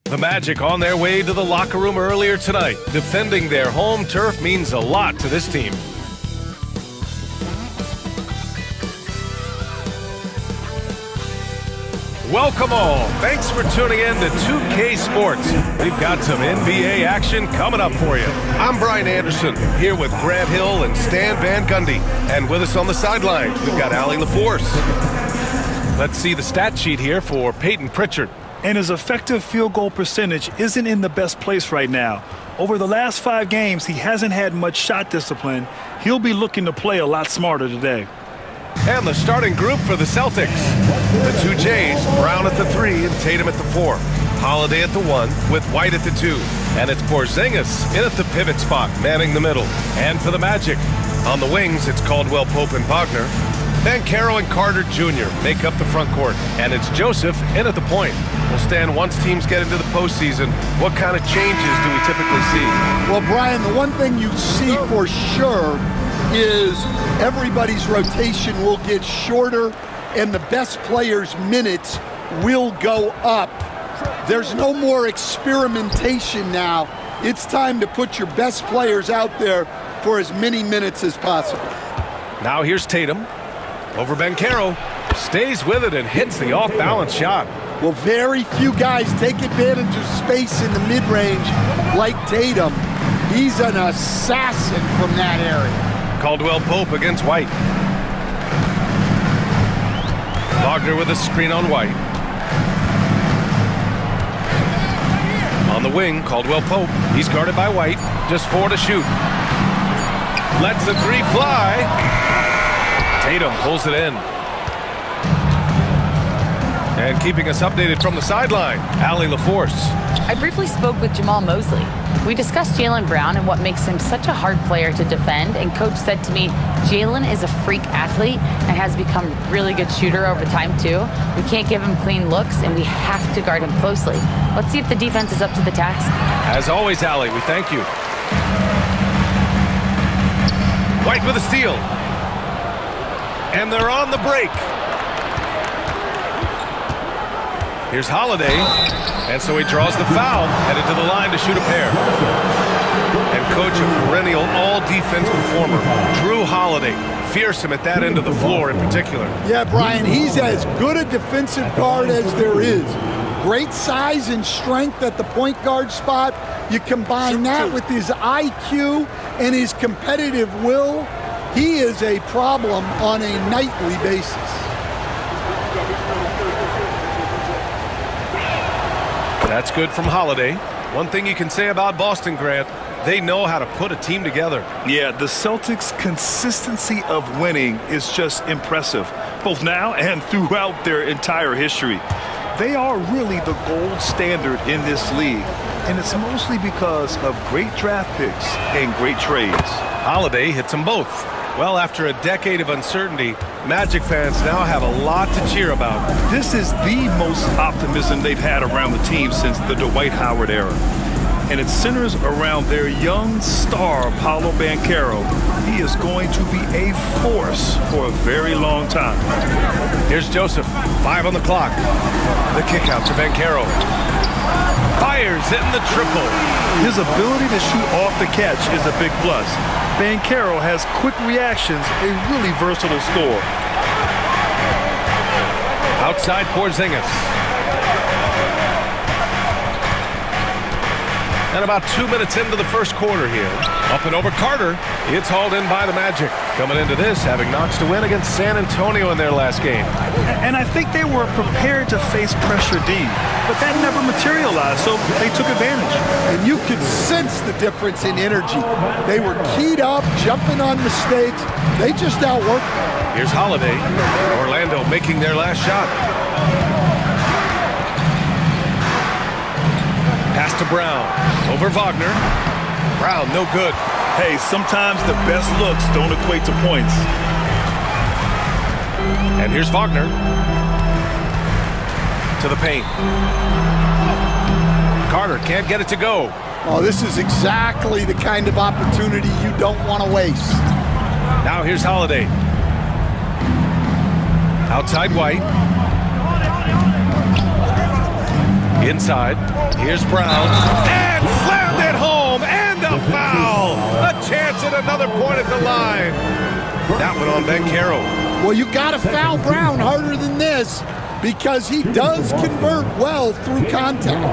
The Magic on their way to the locker room earlier tonight. Defending their home turf means a lot to this team. Welcome all. Thanks for tuning in to 2K Sports. We've got some NBA action coming up for you. I'm Brian Anderson, here with Grant Hill and Stan Van Gundy. And with us on the sidelines, we've got Allie LaForce. Let's see the stat sheet here for Peyton Pritchard. And his effective field goal percentage isn't in the best place right now. Over the last 5 games, he hasn't had much shot discipline. He'll be looking to play a lot smarter today. And the starting group for the Celtics. The two Jays, Brown at the 3 and Tatum at the 4. Holiday at the 1 with White at the 2. And it's Porzingis in at the pivot spot, manning the middle. And for the Magic, on the wings, it's Caldwell Pope and Wagner. Banchero and Carter Jr. make up the front court. And it's Joseph in at the point. Well, Stan, once teams get into the postseason, what kind of changes do we typically see? Well, Brian, the one thing you see for sure is everybody's rotation will get shorter and the best players' minutes will go up. There's no more experimentation now. It's time to put your best players out there for as many minutes as possible. Now here's Tatum. Over Banchero. Stays with it and hits the off-balance shot. Well, very few guys take advantage of space in the mid-range like Tatum. He's an assassin from that area. Caldwell Pope against White. Wagner with a screen on White. On the wing, Caldwell Pope. He's guarded by White. Just 4 to shoot. Lets the 3 fly. Tatum pulls it in. And keeping us updated from the sideline, Allie LaForce. I briefly spoke with Jamal Mosley. We discussed Jaylen Brown and what makes him such a hard player to defend, and Coach said to me, Jaylen is a freak athlete and has become a really good shooter over time too. We can't give him clean looks, and we have to guard him closely. Let's see if the defense is up to the task. As always, Allie, we thank you. White with a steal. And they're on the break. Here's Holiday, and so he draws the foul, headed to the line to shoot a pair. And coach, a perennial all-defense performer, Drew Holiday, fearsome at that end of the floor in particular. Yeah, Brian, he's as good a defensive guard as there is. Great size and strength at the point guard spot. You combine that with his IQ and his competitive will, he is a problem on a nightly basis. That's good from Holiday. One thing you can say about Boston, Grant, they know how to put a team together. Yeah, the Celtics' consistency of winning is just impressive, both now and throughout their entire history. They are really the gold standard in this league, and it's mostly because of great draft picks and great trades. Holiday hits them both. Well, after a decade of uncertainty, Magic fans now have a lot to cheer about. This is the most optimism they've had around the team since the Dwight Howard era. And it centers around their young star, Paolo Banchero. He is going to be a force for a very long time. Here's Joseph, 5 on the clock. The kick out to Banchero. Fires hitting the triple. His ability to shoot off the catch is a big plus. Banchero has quick reactions, a really versatile scorer. Outside Porzingis. And about 2 minutes into the first quarter here. Up and over Carter. It's hauled in by the Magic. Coming into this, having notched a win against San Antonio in their last game. And I think they were prepared to face pressure D, but that never materialized, so they took advantage. And you could sense the difference in energy. They were keyed up, jumping on mistakes. They just outworked them. Here's Holiday. Orlando making their last shot. Pass to Brown. Over Wagner. Brown, no good. Hey, sometimes the best looks don't equate to points. And here's Wagner. To the paint. Carter can't get it to go. Oh, this is exactly the kind of opportunity you don't want to waste. Now here's Holiday. Outside White. Inside, here's Brown, and slammed it home, and a foul! A chance at another point at the line. That one on Banchero. Well, you got to foul Brown harder than this because he does convert well through contact.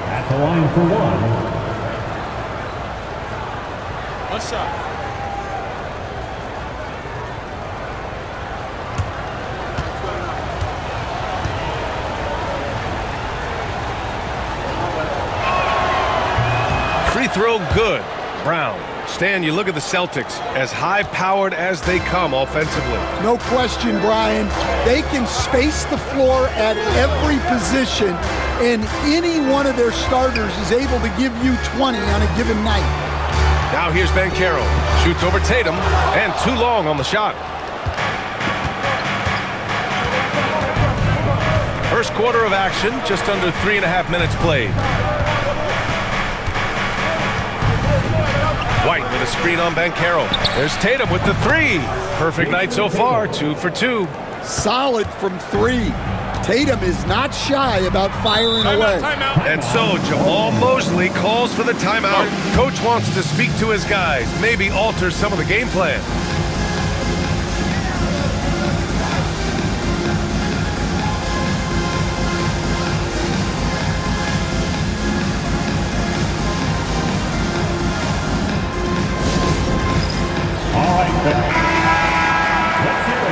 At the line for one. What's up? Free throw good. Brown. Stan, you look at the Celtics, as high-powered as they come offensively. No question, Brian. They can space the floor at every position, and any one of their starters is able to give you 20 on a given night. Now here's Banchero. Shoots over Tatum, and too long on the shot. First quarter of action, just under 3.5 minutes played. White with a screen on Banchero. There's Tatum with the three. Perfect night so far, 2 for 2. Solid from 3. Tatum is not shy about firing away. And so Jamal Mosley calls for the timeout. Coach wants to speak to his guys, maybe alter some of the game plan.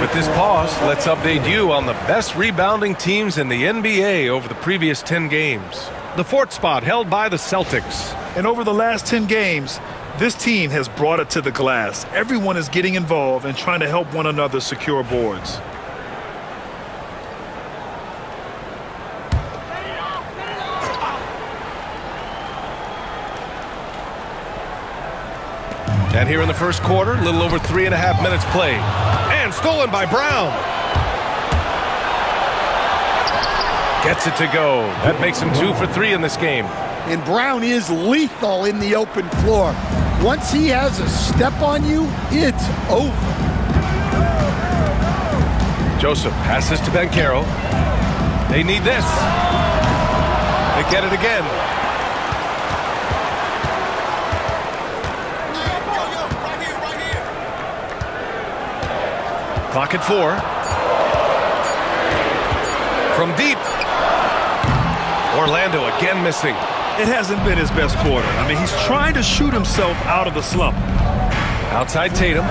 With this pause, let's update you on the best rebounding teams in the NBA over the previous 10 games. The 4th spot held by the Celtics. And over the last 10 games, this team has brought it to the glass. Everyone is getting involved and trying to help one another secure boards. And here in the first quarter, a little over 3.5 minutes played. And stolen by Brown. Gets it to go. That makes him 2 for 3 in this game. And Brown is lethal in the open floor. Once he has a step on you, it's over. Joseph passes to Banchero. They need this. They get it again. Clock at 4. From deep. Orlando again missing. It hasn't been his best quarter. I mean, he's trying to shoot himself out of the slump. Outside Tatum.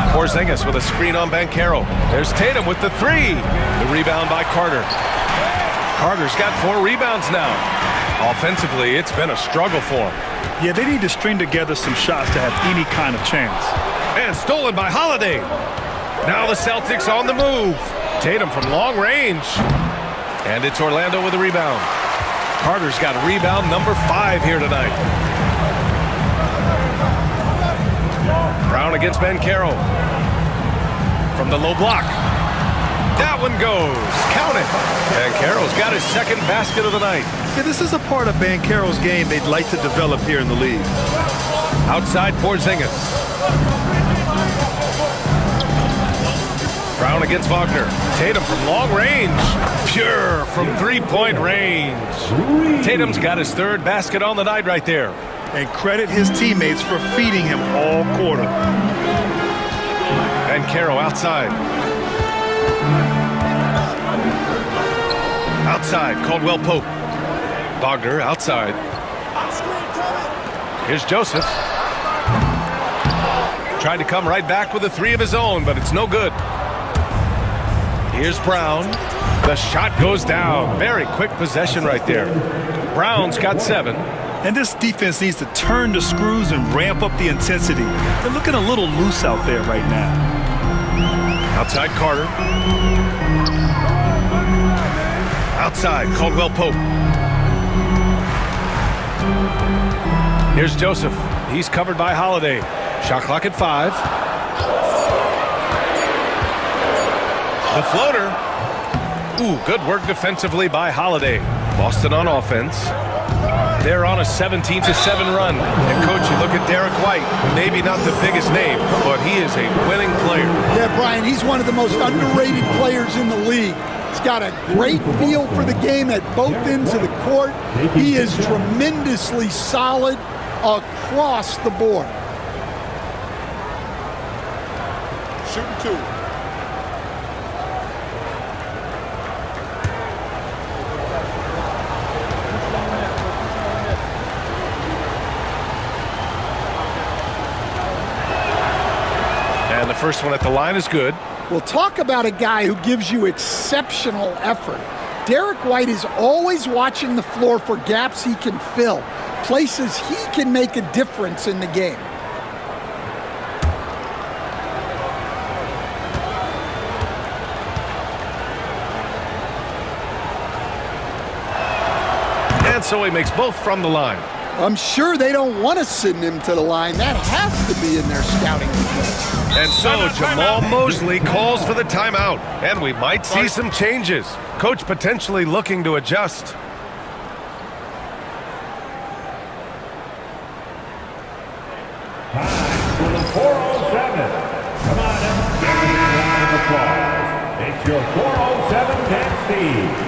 Porzingis with a screen on Banchero. There's Tatum with the 3. The rebound by Carter. Carter's got 4 rebounds now. Offensively, it's been a struggle for him. Yeah, they need to string together some shots to have any kind of chance. And stolen by Holiday. Now the Celtics on the move. Tatum from long range. And it's Orlando with a rebound. Carter's got rebound number 5 here tonight. Brown against Banchero. From the low block. That one goes. Count it. Banchero's got his 2nd basket of the night. Yeah, this is a part of Banchero's game they'd like to develop here in the league. Outside Porzingis. Brown against Wagner. Tatum from long range. Pure from 3-point range. Tatum's got his 3rd basket on the night right there. And credit his teammates for feeding him all quarter. Banchero outside. Outside, Caldwell Pope. Wagner outside. Here's Joseph. Tried to come right back with a 3 of his own, but it's no good. Here's Brown. The shot goes down. Very quick possession right there. Brown's got 7. And this defense needs to turn the screws and ramp up the intensity. They're looking a little loose out there right now. Outside Carter. Outside Caldwell Pope. Here's Joseph. He's covered by Holiday. Shot clock at 5. The floater. Ooh, good work defensively by Holiday. Boston on offense. They're on a 17-7 run. And, Coach, you look at Derek White, maybe not the biggest name, but he is a winning player. Yeah, Brian, he's one of the most underrated players in the league. He's got a great feel for the game at both ends of the court. He is tremendously solid across the board. Shooting 2. And the first one at the line is good. Well, talk about a guy who gives you exceptional effort. Derek White is always watching the floor for gaps he can fill, places he can make a difference in the game. And so he makes both from the line. I'm sure they don't want to send him to the line. That has to be in their scouting report. And so Jamal Mosley calls for the timeout. And we might see some changes. Coach potentially looking to adjust. Time for the 407. Come on up, give me a round of applause. It's your 407 Cat Steve.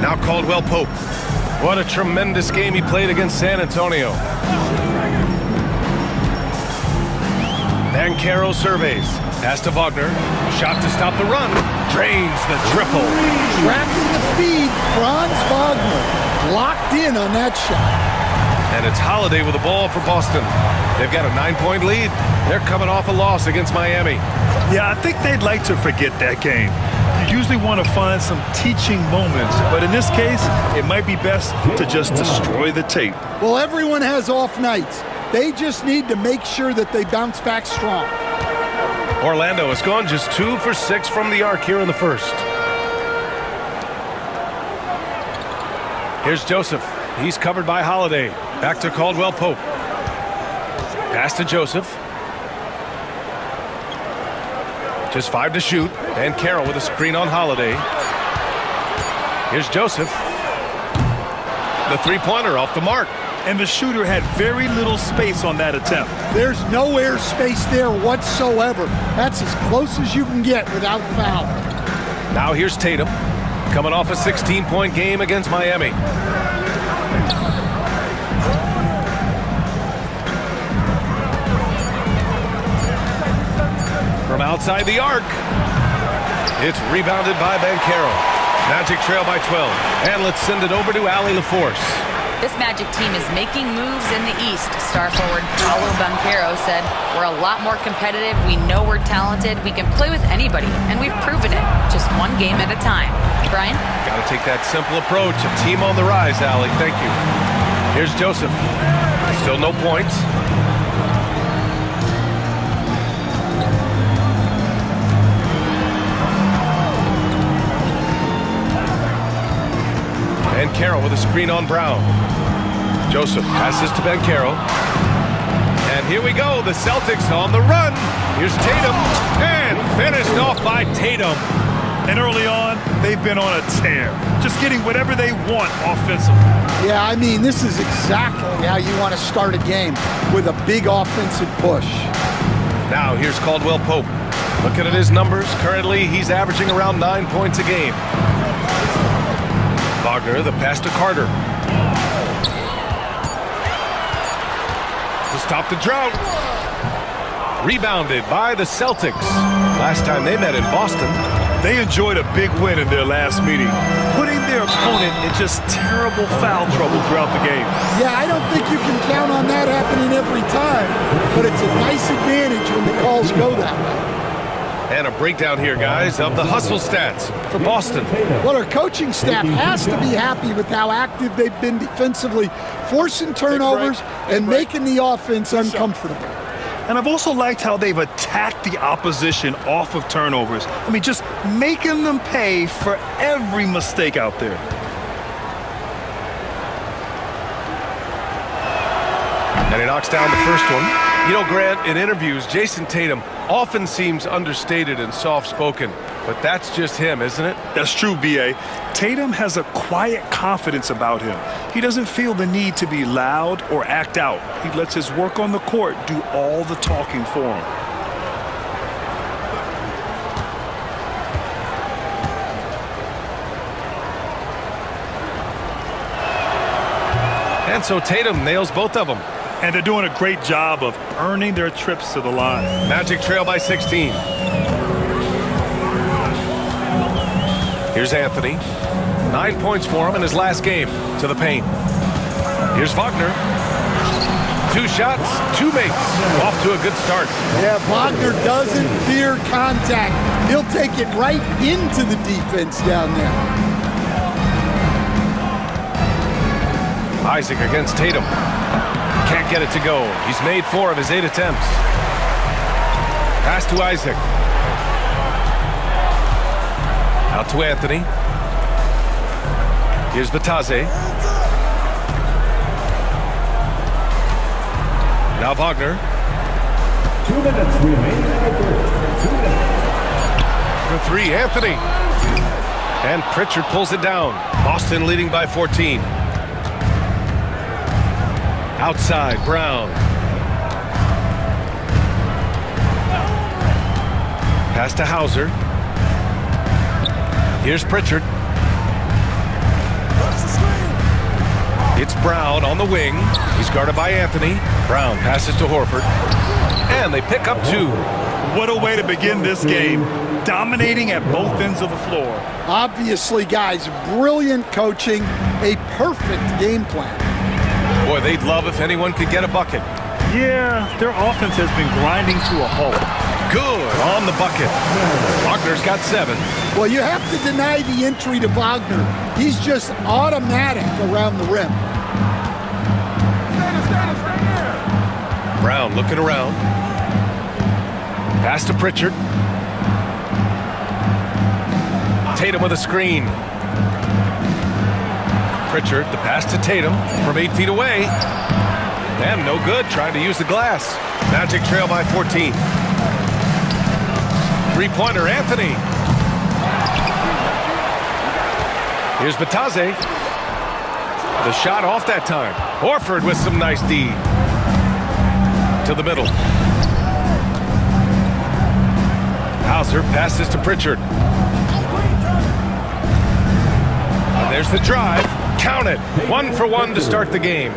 Now Caldwell Pope. What a tremendous game he played against San Antonio. Banchero surveys. Pass to Wagner. Shot to stop the run. Drains the triple. Tracking the feed, Franz Wagner locked in on that shot. And it's Holiday with the ball for Boston. They've got a 9-point lead. They're coming off a loss against Miami. Yeah, I think they'd like to forget that game. You usually want to find some teaching moments, but in this case, it might be best to just destroy the tape. Well, everyone has off nights. They just need to make sure that they bounce back strong. Orlando has gone just 2 for 6 from the arc here in the first. Here's Joseph. He's covered by Holiday. Back to Caldwell Pope. Pass to Joseph. Just 5 to shoot. And Carroll with a screen on Holiday. Here's Joseph. The three-pointer off the mark. And the shooter had very little space on that attempt. There's no air space there whatsoever. That's as close as you can get without foul. Now here's Tatum, coming off a 16-point game against Miami. From outside the arc, it's rebounded by Banchero. Magic trail by 12, and let's send it over to Allie LaForce. This Magic team is making moves in the East. Star forward Paolo Banchero said, "We're a lot more competitive. We know we're talented. We can play with anybody, and we've proven it. Just one game at a time." Brian? Got to take that simple approach. A team on the rise, Allie. Thank you. Here's Joseph. Still no points. And Banchero with a screen on Brown. Joseph passes to Banchero. And here we go, the Celtics on the run. Here's Tatum, and finished off by Tatum. And early on, they've been on a tear, just getting whatever they want offensively. Yeah, I mean, this is exactly how you want to start a game, with a big offensive push. Now here's Caldwell Pope. Looking at his numbers, currently he's averaging around 9 points a game. Wagner, the pass to Carter. To stop the drought. Rebounded by the Celtics. Last time they met in Boston. They enjoyed a big win in their last meeting, putting their opponent in just terrible foul trouble throughout the game. Yeah, I don't think you can count on that happening every time, but it's a nice advantage when the calls go that way. And a breakdown here, guys, of the hustle stats for Boston. Well, our coaching staff has to be happy with how active they've been defensively, forcing turnovers and making the offense uncomfortable. And I've also liked how they've attacked the opposition off of turnovers. I mean, just making them pay for every mistake out there. And he knocks down the first one. You know, Grant, in interviews, Jason Tatum often seems understated and soft-spoken, but that's just him, isn't it? That's true, B.A. Tatum has a quiet confidence about him. He doesn't feel the need to be loud or act out. He lets his work on the court do all the talking for him. And so Tatum nails both of them. And they're doing a great job of earning their trips to the line. Magic trail by 16. Here's Anthony. 9 points for him in his last game to the paint. Here's Wagner. 2 shots, 2 makes. Off to a good start. Yeah, Wagner doesn't fear contact. He'll take it right into the defense down there. Isaac against Tatum. Can't get it to go. He's made 4 of his 8 attempts. Pass to Isaac. Out to Anthony. Here's Batase. Now Wagner. 2 minutes remaining. 2 minutes. For 3, Anthony. And Pritchard pulls it down. Boston leading by 14. Outside, Brown. Pass to Hauser. Here's Pritchard. It's Brown on the wing. He's guarded by Anthony. Brown passes to Horford. And they pick up 2. What a way to begin this game. Dominating at both ends of the floor. Obviously, guys, brilliant coaching, a perfect game plan. Boy, they'd love if anyone could get a bucket. Yeah, their offense has been grinding to a halt. Good on the bucket. Wagner's got 7. Well, you have to deny the entry to Wagner. He's just automatic around the rim. Brown looking around. Pass to Pritchard. Tatum with a screen. Pritchard, the pass to Tatum from 8 feet away. And no good, trying to use the glass. Magic trail by 14. Three-pointer, Anthony. Here's Batase. The shot off that time. Horford with some nice D. To the middle. Hauser passes to Pritchard. And there's the drive. Count it. 1 for 1 to start the game.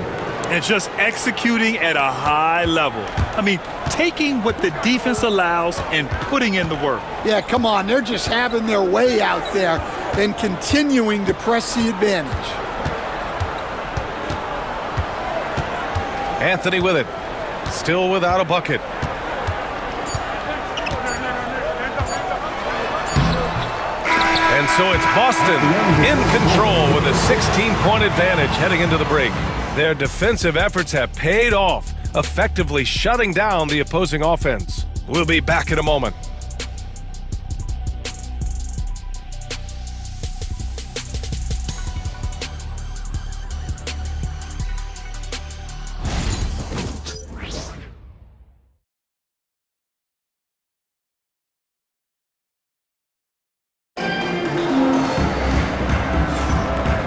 And just executing at a high level. I mean, taking what the defense allows and putting in the work. Yeah, come on. They're just having their way out there and continuing to press the advantage. Anthony with it. Still without a bucket. And so it's Boston in control with a 16-point advantage heading into the break. Their defensive efforts have paid off, effectively shutting down the opposing offense. We'll be back in a moment.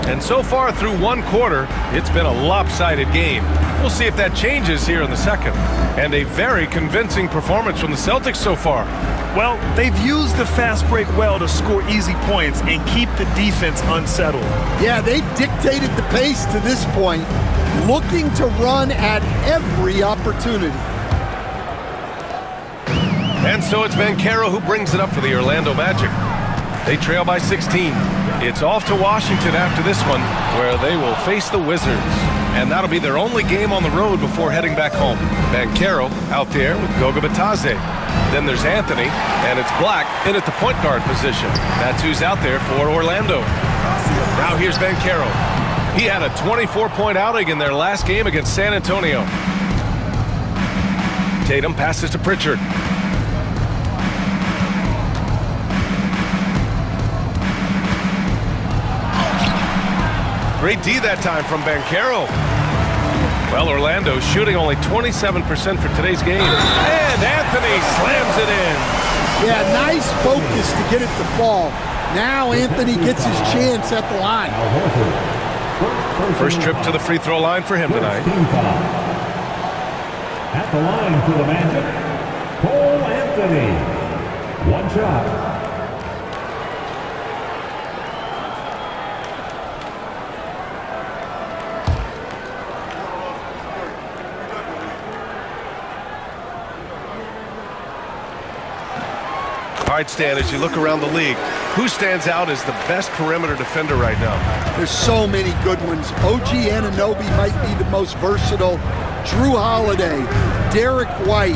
And so far through 1 quarter, it's been a lopsided game. We'll see if that changes here in the second. And a very convincing performance from the Celtics so far. Well, they've used the fast break well to score easy points and keep the defense unsettled. Yeah, they've dictated the pace to this point, looking to run at every opportunity. And so it's Banchero who brings it up for the Orlando Magic. They trail by 16. It's off to Washington after this one, where they will face the Wizards. And that'll be their only game on the road before heading back home. Banchero out there with Goga Batase. Then there's Anthony, and it's Black in at the point guard position. That's who's out there for Orlando. Now here's Banchero. He had a 24-point outing in their last game against San Antonio. Tatum passes to Pritchard. Great D that time from Banchero. Well, Orlando shooting only 27% for today's game. And Anthony slams it in. Yeah, nice focus to get it to fall. Now Anthony gets his chance at the line. First trip to the free throw line for him tonight. At the line for the Magic, Cole Anthony. One shot. All right, Stan, as you look around the league, who stands out as the best perimeter defender right now? There's so many good ones. OG Anunoby might be the most versatile. Drew Holiday, Derek White,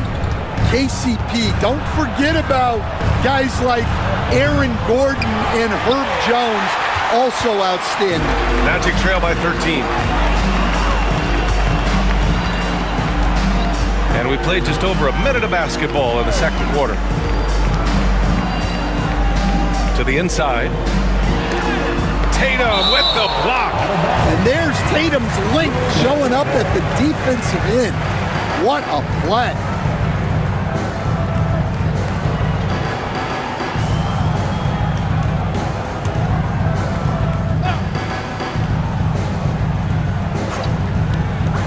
KCP. Don't forget about guys like Aaron Gordon and Herb Jones, also outstanding. Magic trail by 13. And we played just over a minute of basketball in the second quarter. To the inside. Tatum with the block. And there's Tatum's link showing up at the defensive end. What a play.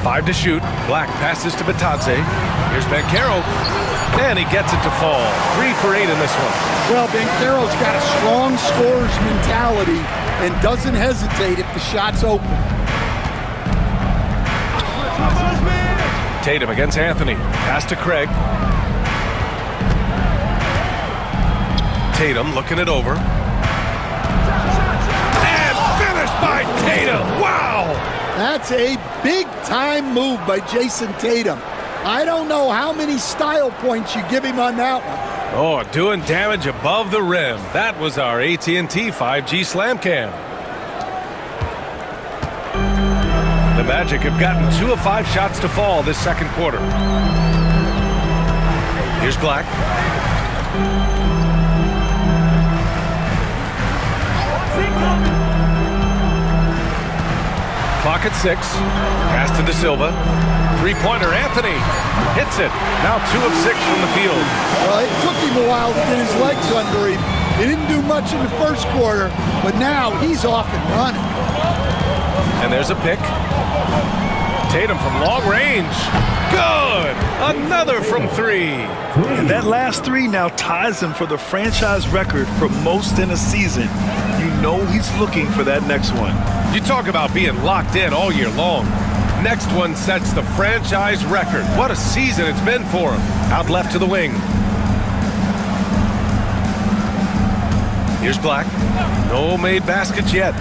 Five to shoot. Black passes to Batadze. Here's Banchero. And he gets it to fall. 3 for 8 in this one. Well, Banchero's got a strong scorer's mentality and doesn't hesitate if the shot's open. Tatum against Anthony. Pass to Craig. Tatum looking it over. And finished by Tatum. Wow! That's a big-time move by Jason Tatum. I don't know how many style points you give him on that one. Oh, doing damage above the rim. That was our AT&T 5G Slam Cam. The Magic have gotten 2 of 5 shots to fall this second quarter. Here's Black. Clock at 6. Pass to De Silva. Three-pointer, Anthony hits it. Now 2 of 6 from the field. Well, it took him a while to get his legs under him. He didn't do much in the first quarter, but now he's off and running. And there's a pick. Tatum from long range. Good! Another from 3. And that last 3 now ties him for the franchise record for most in a season. You know he's looking for that next one. You talk about being locked in all year long. Next one sets the franchise record. What a season it's been for him. Out left to the wing. Here's Black. No made baskets yet.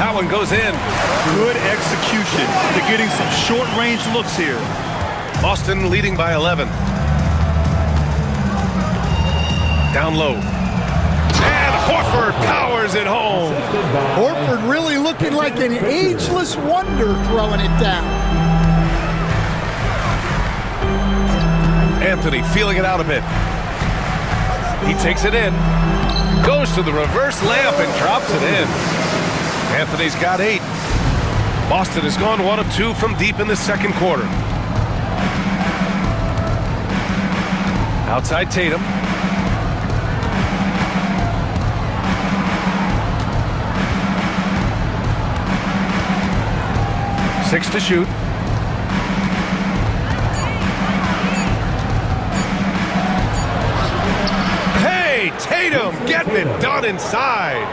That one goes in. Good execution. They're getting some short-range looks here. Boston leading by 11. Down low. And Horford powers it home. Horford really looking like an ageless wonder throwing it down. Anthony feeling it out a bit. He takes it in. Goes to the reverse layup and drops it in. Anthony's got 8. Boston has gone 1 of 2 from deep in the second quarter. Outside Tatum. Six to shoot. Hey, Tatum getting it done inside.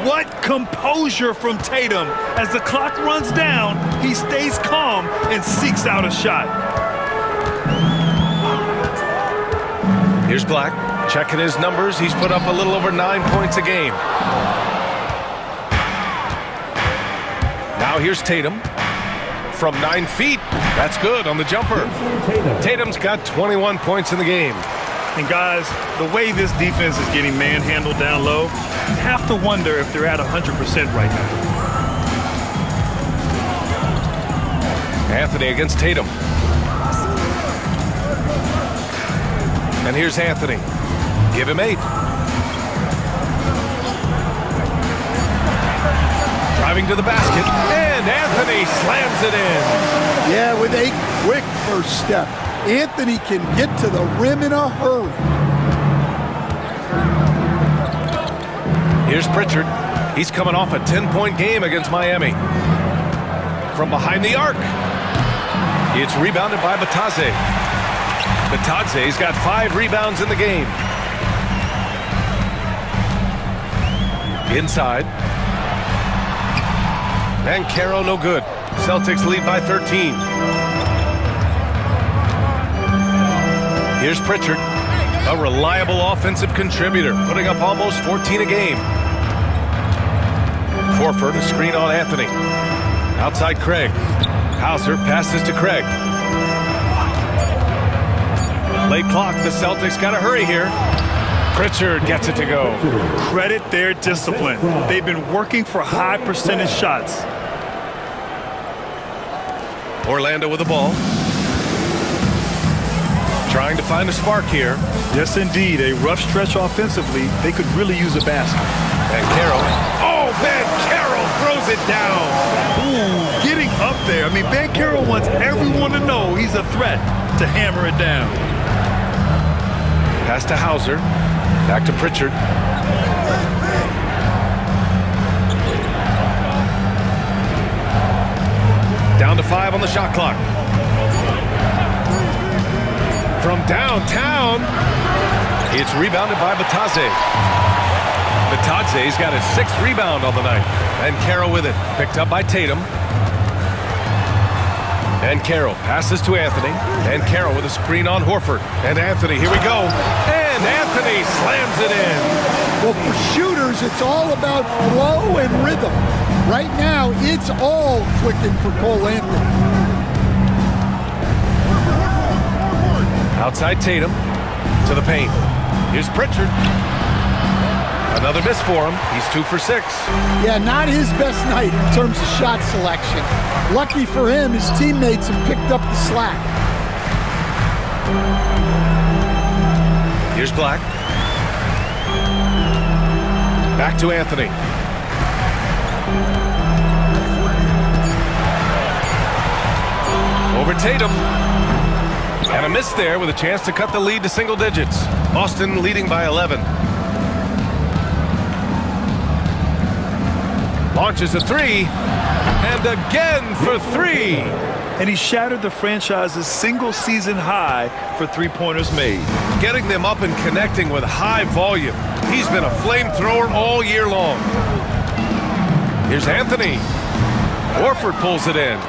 What composure from Tatum. As the clock runs down, he stays calm and seeks out a shot. Here's Black. Checking his numbers. He's put up a little over 9 points a game. Now here's Tatum. From 9 feet. That's good on the jumper. Tatum's got 21 points in the game. And guys, the way this defense is getting manhandled down low, you have to wonder if they're at 100% right now. Anthony against Tatum. here's Anthony. Give him 8. Driving to the basket, and Anthony slams it in. Yeah, with a quick first step. Anthony can get to the rim in a hurry. Here's Pritchard. He's coming off a 10-point game against Miami. From behind the arc. It's rebounded by Batadze. Batadze's got 5 rebounds in the game. Inside. And Caro no good. Celtics lead by 13. Here's Pritchard, a reliable offensive contributor, putting up almost 14 a game. Horford, a screen on Anthony. Outside Craig. Hauser passes to Craig. Late clock, the Celtics got to hurry here. Pritchard gets it to go. Credit their discipline. They've been working for high percentage shots. Orlando with the ball. Trying to find a spark here. Yes, indeed. A rough stretch offensively. They could really use a basket. And Caro. Oh, man, Caro throws it down. Ooh, getting up there. I mean, Ben Caro wants everyone to know he's a threat to hammer it down. Pass to Hauser. Back to Pritchard. Down to 5 on the shot clock. From downtown, it's rebounded by Batadze. Batadze's got his 6th rebound on the night. And Caro with it. Picked up by Tatum. And Caro passes to Anthony. And Caro with a screen on Horford. And Anthony, here we go. And Anthony slams it in. Well, for shooters, it's all about flow and rhythm. Right now, it's all clicking for Cole Anthony. Outside Tatum to the paint. Here's Pritchard. Another miss for him. He's 2 for 6. Yeah, not his best night in terms of shot selection. Lucky for him, his teammates have picked up the slack. Here's Black. Back to Anthony. Over Tatum. And a miss there with a chance to cut the lead to single digits. Boston leading by 11. Launches a 3. And again for 3. And he shattered the franchise's single-season high for three-pointers made. Getting them up and connecting with high volume. He's been a flamethrower all year long. Here's Anthony. Horford pulls it in.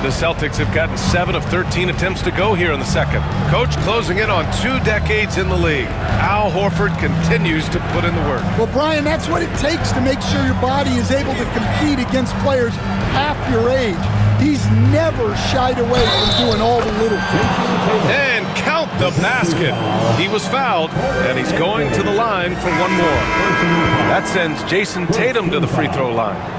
The Celtics have gotten 7 of 13 attempts to go here in the second. Coach closing in on 2 decades in the league. Al Horford continues to put in the work. Well, Brian, that's what it takes to make sure your body is able to compete against players half your age. He's never shied away from doing all the little things. And count the basket. He was fouled, and he's going to the line for one more. That sends Jason Tatum to the free throw line.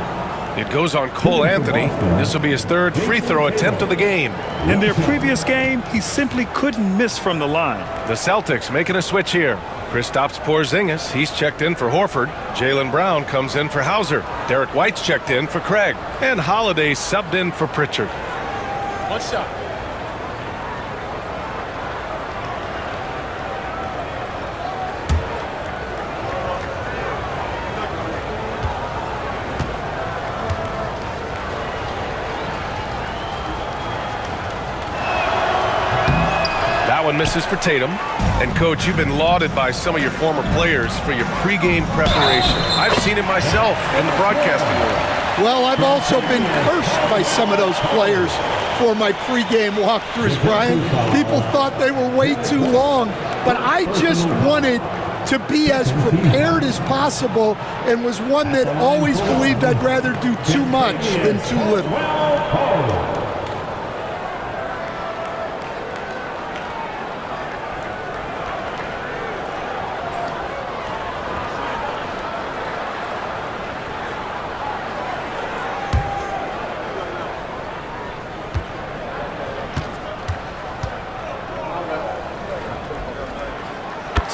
It goes on Cole Anthony. This will be his 3rd free throw attempt of the game. In their previous game, he simply couldn't miss from the line. The Celtics making a switch here. Kristaps Porzingis, he's checked in for Horford. Jaylen Brown comes in for Hauser. Derek White's checked in for Craig. And Holiday subbed in for Pritchard. One shot. One misses for Tatum. And Coach, you've been lauded by some of your former players for your pregame preparation. I've seen it myself in the broadcasting world. Well, I've also been cursed by some of those players for my pregame walkthroughs, Brian. People thought they were way too long, but I just wanted to be as prepared as possible and was one that always believed I'd rather do too much than too little.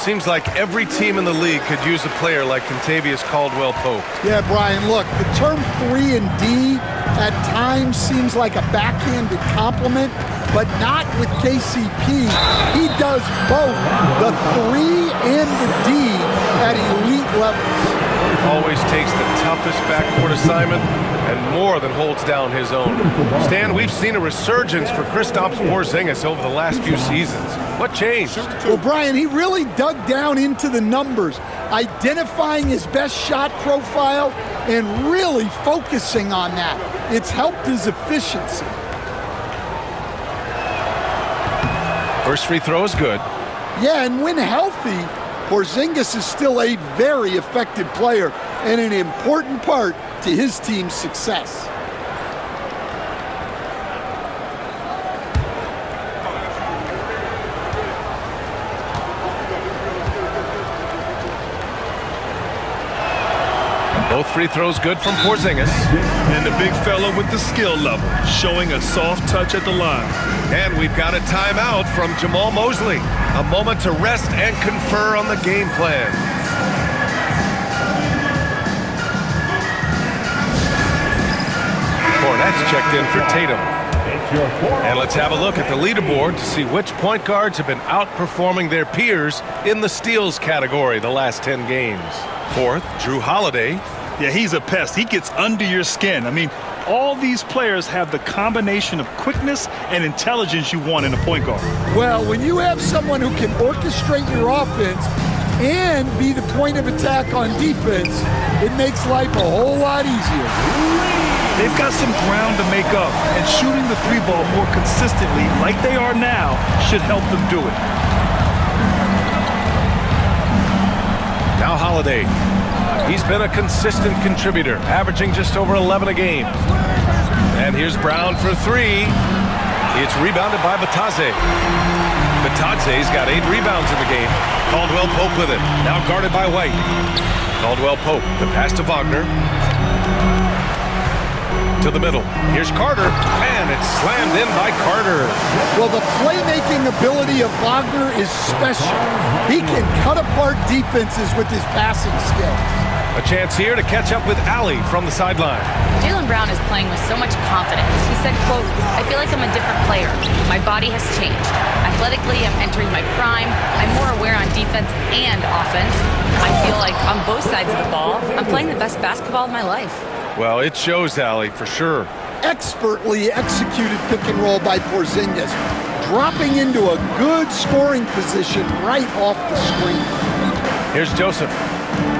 Seems like every team in the league could use a player like Kentavious Caldwell-Pope. Yeah, Brian, look, the term 3 and D at times seems like a backhanded compliment, but not with KCP. He does both the 3 and the D at elite levels. Always takes the toughest backcourt assignment and more than holds down his own. Stan, we've seen a resurgence for Kristaps Porzingis over the last few seasons. What changed? Well, Brian, he really dug down into the numbers, identifying his best shot profile and really focusing on that. It's helped his efficiency. First free throw is good. Yeah, and when healthy, Porzingis is still a very effective player and an important part to his team's success. Both free throws good from Porzingis. And the big fella with the skill level, showing a soft touch at the line. And we've got a timeout from Jamal Mosley. A moment to rest and confer on the game plan. Hornets checked in for Tatum. And let's have a look at the leaderboard to see which point guards have been outperforming their peers in the steals category the last 10 games. Fourth, Drew Holiday. Yeah, he's a pest. He gets under your skin. I mean, all these players have the combination of quickness and intelligence you want in a point guard. Well, when you have someone who can orchestrate your offense and be the point of attack on defense, it makes life a whole lot easier. They've got some ground to make up, and shooting the 3-ball more consistently like they are now should help them do it. Now Holiday. He's been a consistent contributor, averaging just over 11 a game. And here's Brown for 3. It's rebounded by Batadze. Batadze's got 8 rebounds in the game. Caldwell-Pope with it. Now guarded by White. Caldwell-Pope, the pass to Wagner. To the middle. Here's Carter, and it's slammed in by Carter. Well, the playmaking ability of Wagner is special. He can cut apart defenses with his passing skills. A chance here to catch up with Allie from the sideline. Jaylen Brown is playing with so much confidence. He said, quote, "I feel like I'm a different player. My body has changed. Athletically, I'm entering my prime. I'm more aware on defense and offense. I feel like on both sides of the ball, I'm playing the best basketball of my life." Well, it shows, Allie, for sure. Expertly executed pick and roll by Porzingis, dropping into a good scoring position right off the screen. Here's Joseph.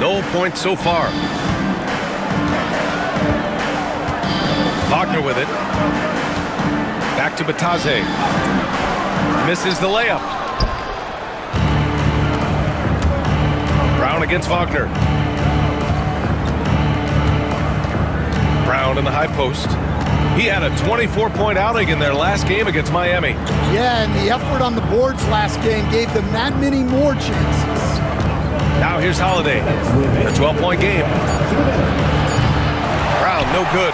No points so far. Wagner with it. Back to Batadze. Misses the layup. Brown against Wagner. Brown in the high post. He had a 24-point outing in their last game against Miami. Yeah, and the effort on the boards last game gave them that many more chances. Now here's Holiday. A 12-point game. Brown, no good.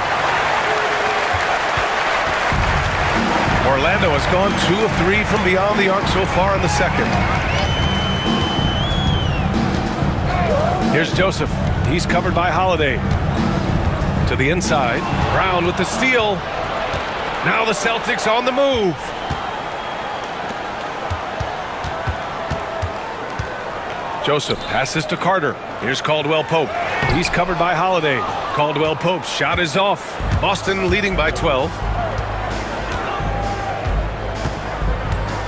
Orlando has gone 2 of 3 from beyond the arc so far in the second. Here's Joseph. He's covered by Holiday. To the inside. Brown with the steal. Now the Celtics on the move. Joseph passes to Carter. Here's Caldwell-Pope. He's covered by Holiday. Caldwell-Pope's shot is off. Boston leading by 12.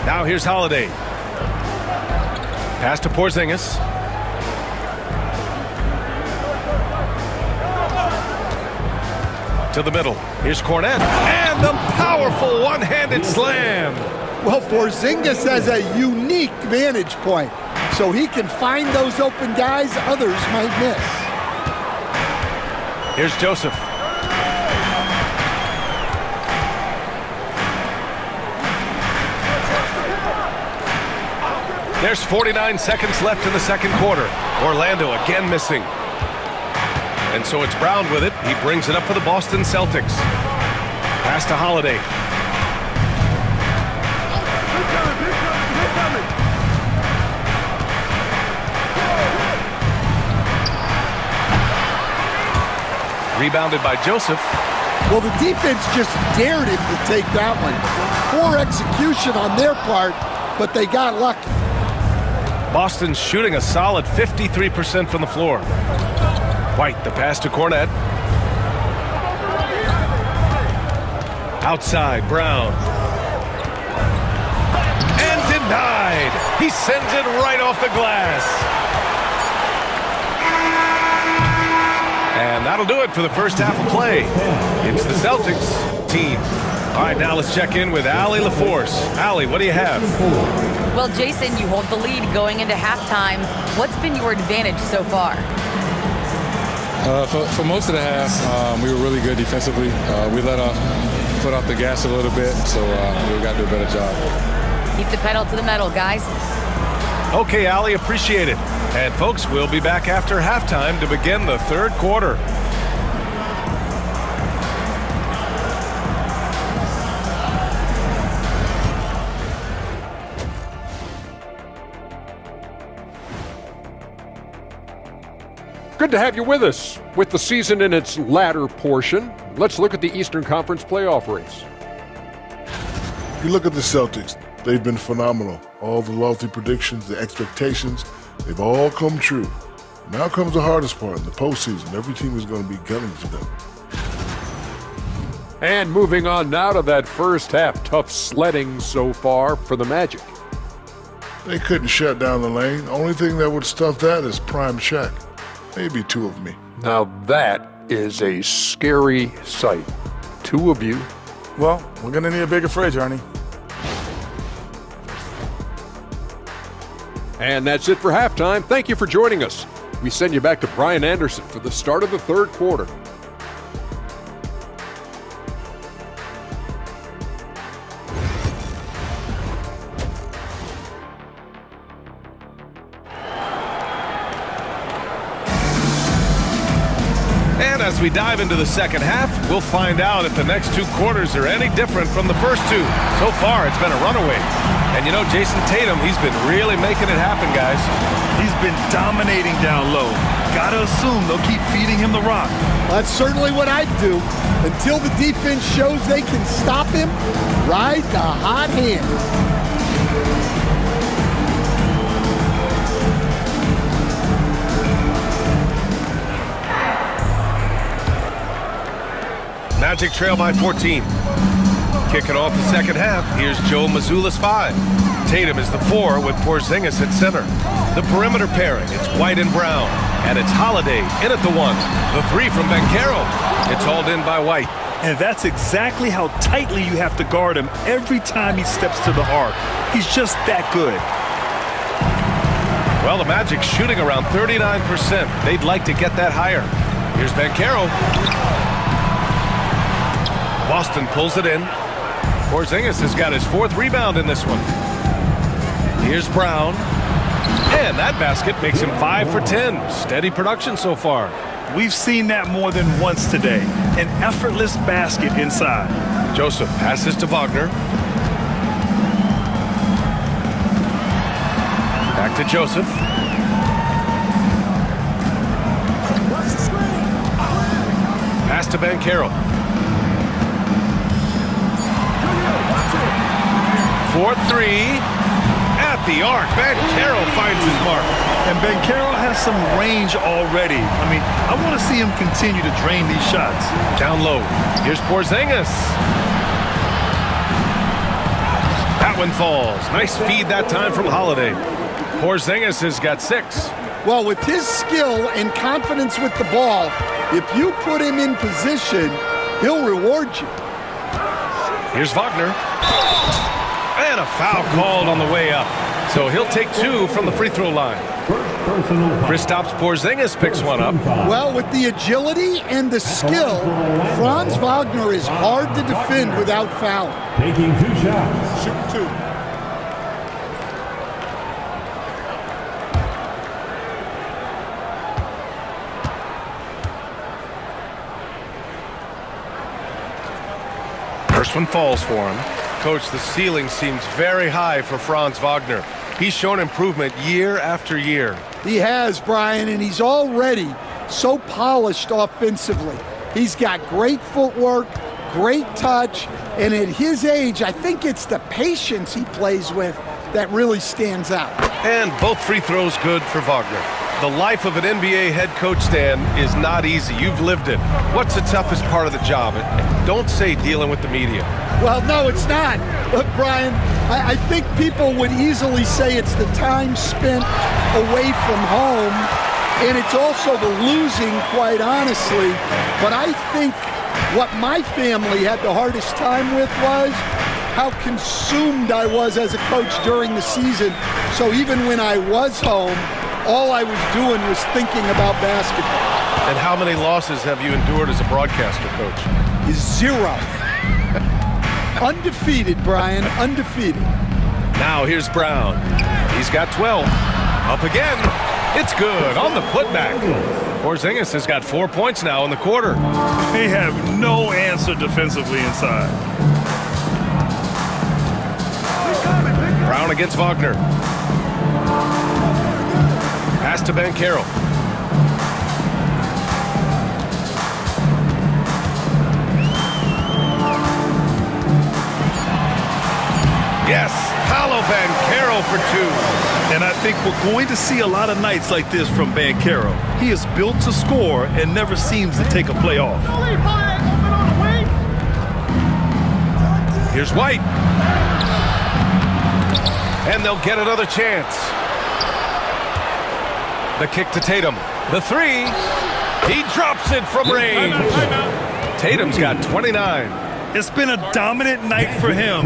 Now here's Holiday. Pass to Porzingis. To the middle. Here's Cornet. And the powerful one-handed slam. Well, Porzingis has a unique vantage point, so he can find those open guys others might miss. Here's Joseph. There's 49 seconds left in the second quarter. Orlando again missing. And so it's Brown with it. He brings it up for the Boston Celtics. Pass to Holiday. Rebounded by Joseph. Well, the defense just dared him to take that one. Poor execution on their part, but they got lucky. Boston's shooting a solid 53% from the floor. White, the pass to Cornet. Outside, Brown. And denied. He sends it right off the glass. And that'll do it for the first half of play. It's the Celtics team. All right, now let's check in with Allie LaForce. Allie, what do you have? Well, Jason, you hold the lead going into halftime. What's been your advantage so far? For most of the half, we were really good defensively. We let our foot off the gas a little bit, so we've got to do a better job. Keep the pedal to the metal, guys. Okay, Allie, appreciate it. And folks, we'll be back after halftime to begin the third quarter. Good to have you with us. With the season in its latter portion, let's look at the Eastern Conference playoff race. You look at the Celtics, they've been phenomenal. All the lofty predictions, the expectations, they've all come true. Now comes the hardest part in the postseason. Every team is going to be gunning for them. And moving on now to that first half, tough sledding so far for the Magic. They couldn't shut down the lane. Only thing that would stuff that is prime check. Maybe two of me. Now that is a scary sight. Two of you. Well, we're going to need a bigger fridge, Ernie. And that's it for halftime. Thank you for joining us. We send you back to Brian Anderson for the start of the third quarter. And as we dive into the second half, we'll find out if the next two quarters are any different from the first two. So far, it's been a runaway. And you know, Jason Tatum, he's been really making it happen, guys. He's been dominating down low. Gotta assume they'll keep feeding him the rock. That's certainly what I'd do. Until the defense shows they can stop him, ride the hot hand. Magic trail by 14. Kicking off the second half, here's Joe Mazzulla's 5. Tatum is the 4 with Porzingis at center. The perimeter pairing, it's White and Brown. And it's Holiday in at the 1. The 3 from Banchero. It's hauled in by White. And that's exactly how tightly you have to guard him every time he steps to the arc. He's just that good. Well, the Magic shooting around 39%. They'd like to get that higher. Here's Banchero. Boston pulls it in. Porzingis has got his 4th rebound in this one. Here's Brown. And that basket makes him 5 for 10. Steady production so far. We've seen that more than once today. An effortless basket inside. Joseph passes to Wagner. Back to Joseph. Pass to Banchero. 4-3. At the arc, Banchero finds his mark. And Banchero has some range already. I mean, I want to see him continue to drain these shots. Down low. Here's Porzingis. That one falls. Nice feed that time from Holiday. Porzingis has got 6. Well, with his skill and confidence with the ball, if you put him in position, he'll reward you. Here's Wagner. And a foul called on the way up. So he'll take 2 from the free throw line. Kristaps Porzingis picks one up. Well, with the agility and the skill, Franz Wagner is hard to defend without fouling. Taking 2 shots. Shoot 2. First one falls for him. Coach, the ceiling seems very high for Franz Wagner. He's shown improvement year after year. He has, Brian, and he's already so polished offensively. He's got great footwork, great touch, and at his age, I think it's the patience he plays with that really stands out. And both free throws good for Wagner. The life of an NBA head coach, Stan, is not easy. You've lived it. What's the toughest part of the job? And don't say dealing with the media. Well, no, it's not. Look, Brian, I think people would easily say it's the time spent away from home, and it's also the losing, quite honestly. But I think what my family had the hardest time with was how consumed I was as a coach during the season. So even when I was home, all I was doing was thinking about basketball. And how many losses have you endured as a broadcaster, Coach? 0. Undefeated, Brian, undefeated. Now here's Brown. He's got 12. Up again. It's good on the putback. Porzingis has got 4 points now in the quarter. They have no answer defensively inside. Brown against Wagner. Pass to Banchero. Yes, Paolo Banchero for 2. And I think we're going to see a lot of nights like this from Banchero. He is built to score and never seems to take a play off. Here's White. And they'll get another chance. The kick to Tatum. The 3. He drops it from range. Tatum's got 29. It's been a dominant night for him,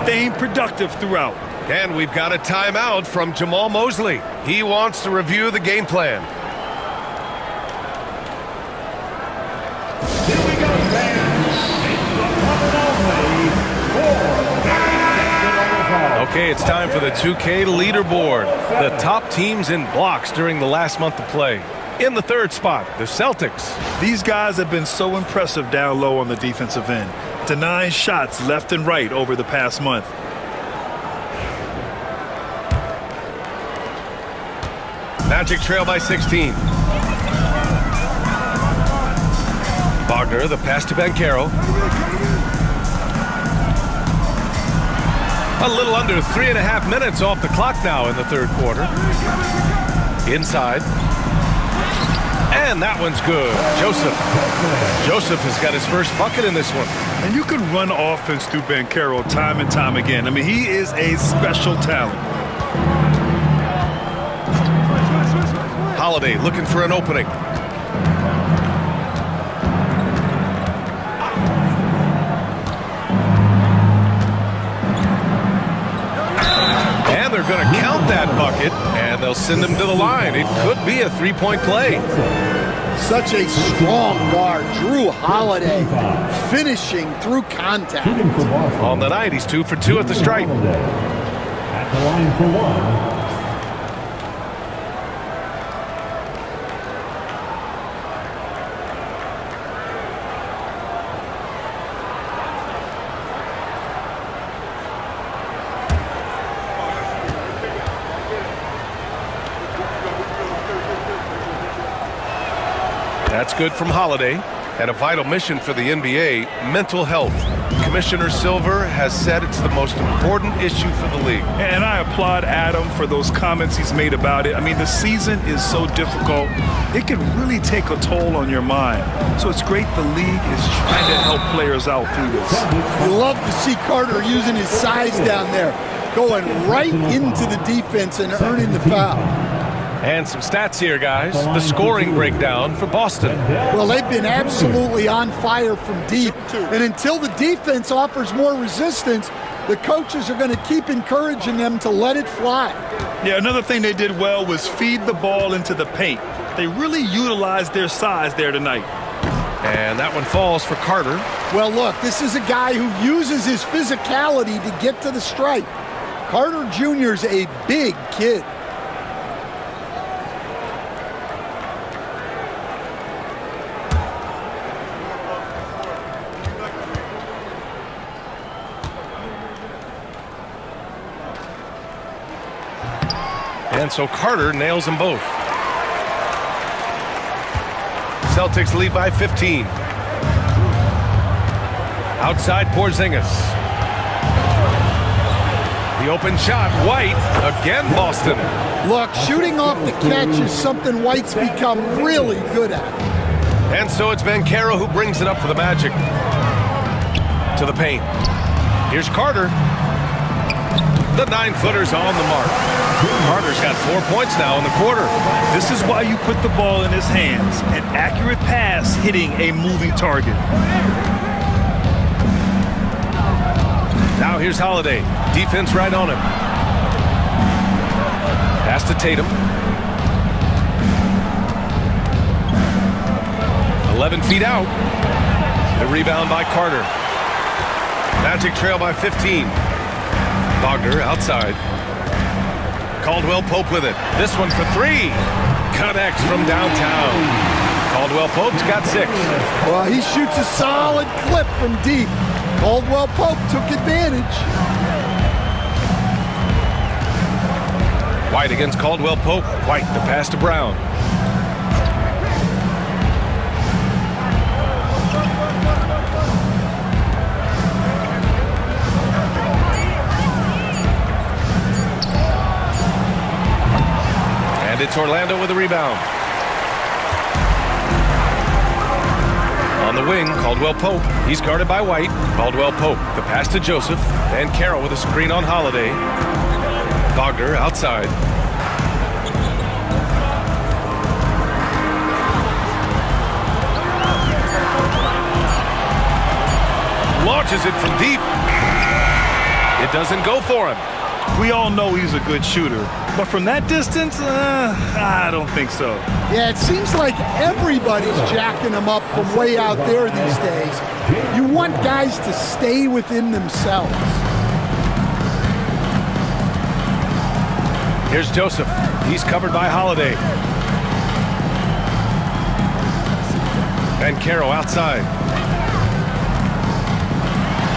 staying productive throughout. And we've got a timeout from Jamal Mosley. He wants to review the game plan. Here we go, Okay, it's time for the 2K leaderboard. The top teams in blocks during the last month of play. In the third spot, the Celtics. These guys have been so impressive down low on the defensive end, denying shots left and right over the past month. Magic trail by 16. Wagner, the pass to Banchero. A little under 3.5 minutes off the clock now in the third quarter. Inside. And that one's good. Joseph has got his first bucket in this one. And you can run offense through Banchero time and time again. I mean, he is a special talent. Holiday looking for an opening. And they're going to count that bucket, and they'll send him to the line. It could be a three-point play. Such a strong guard, Drew Holiday, finishing through contact. On the night, he's 2 for 2 at the stripe. At the line for 1. That's good from Holiday. And a vital mission for the NBA, mental health. Commissioner Silver has said it's the most important issue for the league. And I applaud Adam for those comments he's made about it. I mean, the season is so difficult. It can really take a toll on your mind. So it's great the league is trying to help players out through this. You love to see Carter using his size down there, going right into the defense and earning the foul. And some stats here, guys. The scoring breakdown for Boston. Well, they've been absolutely on fire from deep. And until the defense offers more resistance, the coaches are going to keep encouraging them to let it fly. Yeah, another thing they did well was feed the ball into the paint. They really utilized their size there tonight. And that one falls for Carter. Well, look, this is a guy who uses his physicality to get to the stripe. Carter Jr.'s a big kid. And so Carter nails them both. Celtics lead by 15. Outside Porzingis. The open shot, White, again Boston. Look, shooting off the catch is something White's become really good at. And so it's Banchero who brings it up for the Magic. To the paint. Here's Carter. The 9-footer's on the mark. Carter's got 4 points now in the quarter. This is why you put the ball in his hands. An accurate pass hitting a moving target. Now here's Holiday. Defense right on him. Pass to Tatum. 11 feet out. The rebound by Carter. Magic trail by 15. Wagner outside. Caldwell Pope with it. This one for 3. Connects from downtown. Caldwell Pope's got 6. Well, he shoots a solid clip from deep. Caldwell Pope took advantage. White against Caldwell Pope. White, the pass to Brown. And it's Orlando with a rebound. On the wing, Caldwell Pope. He's guarded by White. Caldwell Pope, the pass to Joseph. And Carroll with a screen on Holiday. Wagner outside. Launches it from deep. It doesn't go for him. We all know he's a good shooter, but from that distance, I don't think so. Yeah, it seems like everybody's jacking him up from way out there these days. You want guys to stay within themselves. Here's Joseph. He's covered by Holiday. And Carroll outside.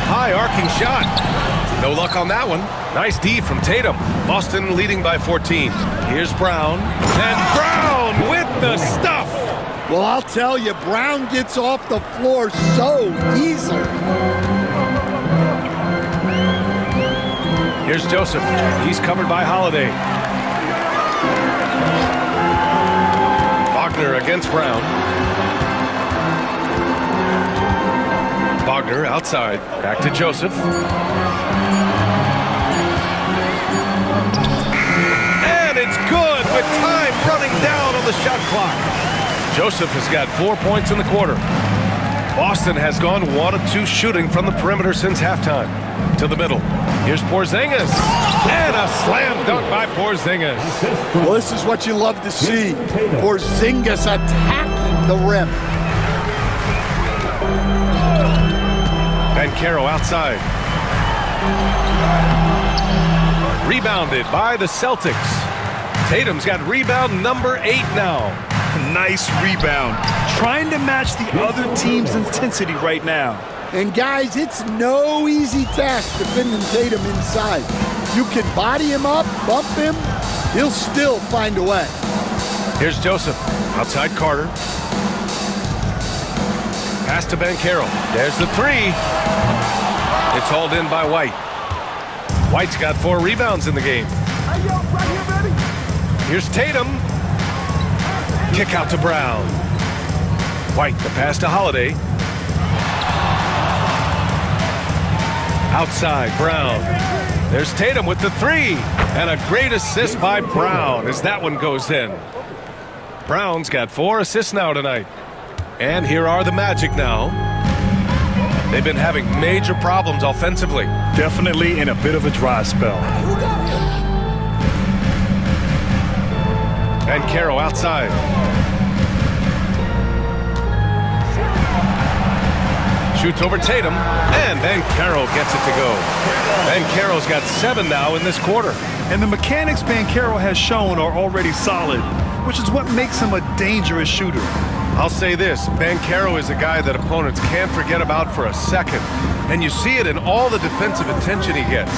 High arcing shot. No luck on that one. Nice D from Tatum. Boston leading by 14. Here's Brown. And Brown with the stuff. Well, I'll tell you, Brown gets off the floor so easily. Here's Joseph. He's covered by Holiday. Wagner against Brown. Wagner outside. Back to Joseph. And it's good with time running down on the shot clock. Joseph has got 4 points in the quarter. Boston has gone 1 of 2 shooting from the perimeter since halftime. To the middle. Here's Porzingis. And a slam dunk by Porzingis. Well, this is what you love to see. Porzingis attacking the rim. And Carroll outside. Rebounded by the Celtics. Tatum's got rebound number 8 now. Nice rebound. Trying to match the other team's intensity right now. And guys, it's no easy task defending Tatum inside. You can body him up, bump him, he'll still find a way. Here's Joseph. Outside Carter. Pass to Banchero. There's the 3. It's hauled in by White. White's got 4 rebounds in the game. Here's Tatum. Kick out to Brown. White, the pass to Holiday. Outside, Brown. There's Tatum with the 3. And a great assist by Brown as that one goes in. Brown's got 4 assists now tonight. And here are the Magic now. They've been having major problems offensively. Definitely in a bit of a dry spell. And Carroll outside. Shoots over Tatum, and Banchero gets it to go. Banchero's got 7 now in this quarter. And the mechanics Banchero has shown are already solid, which is what makes him a dangerous shooter. I'll say this, Banchero is a guy that opponents can't forget about for a second. And you see it in all the defensive attention he gets.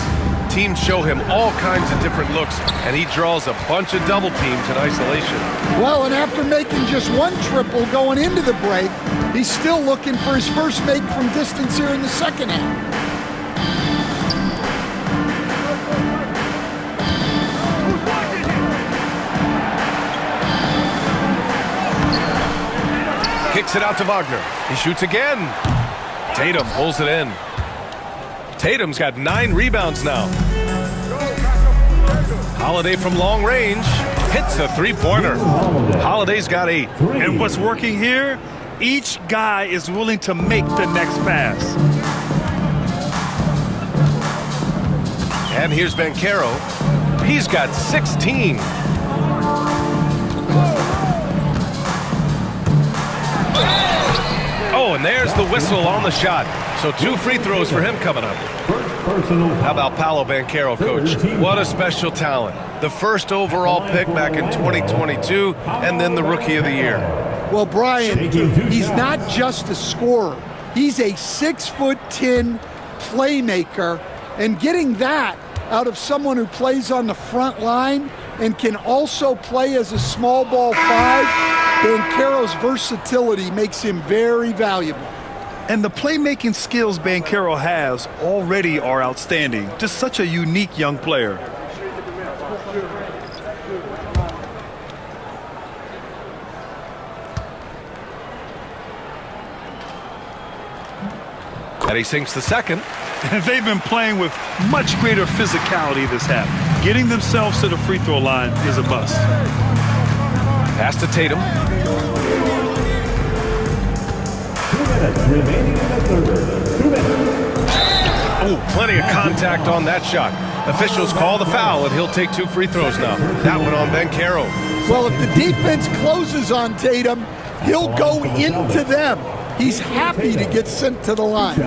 Teams show him all kinds of different looks, and he draws a bunch of double teams in isolation. Well, and after making just 1 triple going into the break, He's still looking for his first make from distance here in the second half. Kicks it out to Wagner. He shoots again. Tatum pulls it in. Tatum's got 9 rebounds now. Holiday from long range hits a three-pointer. Holiday's got 8. And what's working here? Each guy is willing to make the next pass. And here's Banchero. He's got 16. Oh, and there's the whistle on the shot. So 2 free throws for him coming up. How about Paolo Banchero, Coach? What a special talent. The first overall pick back in 2022, and then the Rookie of the Year. Well, Brian, he's not just a scorer. He's a 6'10" playmaker, and getting that out of someone who plays on the front line and can also play as a small ball 5, Banchero's versatility makes him very valuable. And the playmaking skills Banchero has already are outstanding. Just such a unique young player. And he sinks the second. And they've been playing with much greater physicality this half. Getting themselves to the free throw line is a must. Pass to Tatum. 2 minutes remaining in the third. 2 minutes. Oh, plenty of contact on that shot. Officials call the foul, and he'll take 2 free throws now. That one on Banchero. Well, if the defense closes on Tatum, he'll go into them. He's happy to get sent to the line.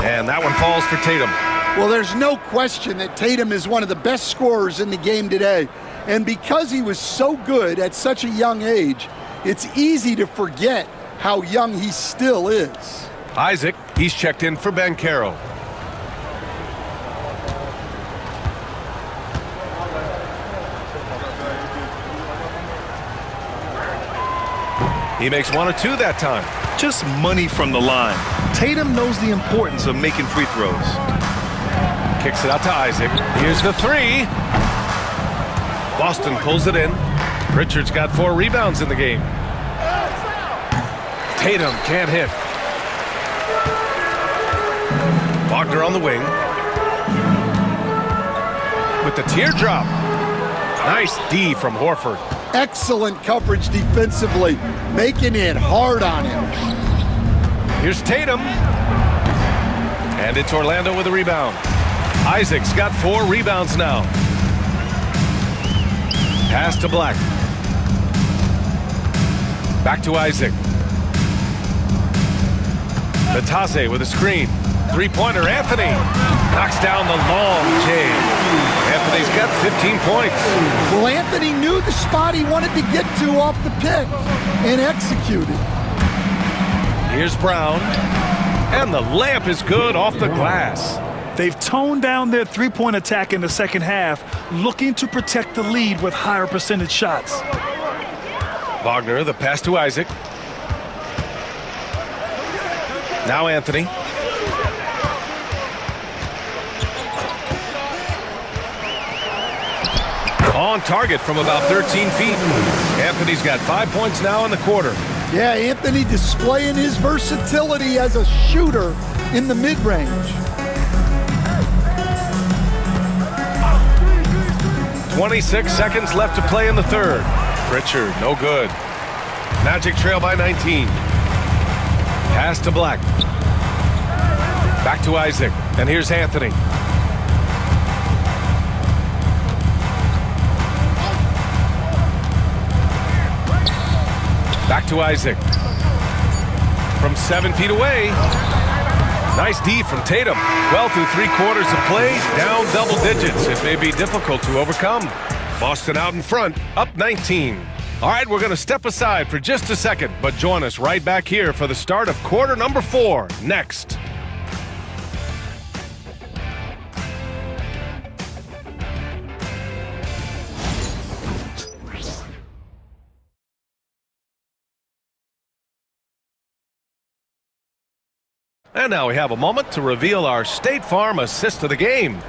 And that one falls for Tatum. Well, there's no question that Tatum is one of the best scorers in the game today. And because he was so good at such a young age, it's easy to forget how young he still is. Isaac, he's checked in for Banchero. He makes 1 or 2 that time. Just money from the line. Tatum knows the importance of making free throws. Kicks it out to Isaac. Here's the 3. Boston pulls it in. Pritchard's got 4 rebounds in the game. Tatum can't hit. Wagner on the wing. With the teardrop. Nice D from Horford. Excellent coverage defensively, making it hard on him. Here's Tatum. And it's Orlando with a rebound. Isaac's got 4 rebounds now. Pass to Black. Back to Isaac. Natase with a screen. 3-pointer, Anthony. Knocks down the long J. Anthony's got 15 points. Well, Anthony knew the spot he wanted to get to off the pick and executed. Here's Brown. And the layup is good off the glass. They've toned down their three-point attack in the second half, looking to protect the lead with higher percentage shots. Wagner, the pass to Isaac. Now Anthony. On target from about 13 feet. Anthony's got 5 points now in the quarter. Yeah, Anthony displaying his versatility as a shooter in the mid-range. 26 seconds left to play in the third. Pritchard, no good. Magic trail by 19. Pass to Black. Back to Isaac. And here's Anthony. Back to Isaac. From 7 feet away. Nice D from Tatum. Well through 3 quarters of play, down double digits. It may be difficult to overcome. Boston out in front, up 19. All right, we're going to step aside for just a second, but join us right back here for the start of quarter number 4 next. And now we have a moment to reveal our State Farm assist of the game.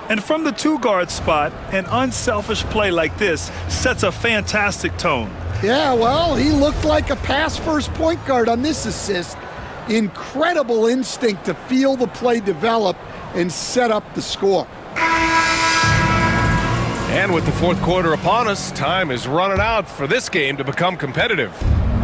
And from the 2-guard spot, an unselfish play like this sets a fantastic tone. Yeah, well, he looked like a pass-first point guard on this assist. Incredible instinct to feel the play develop and set up the score. And with the fourth quarter upon us, time is running out for this game to become competitive.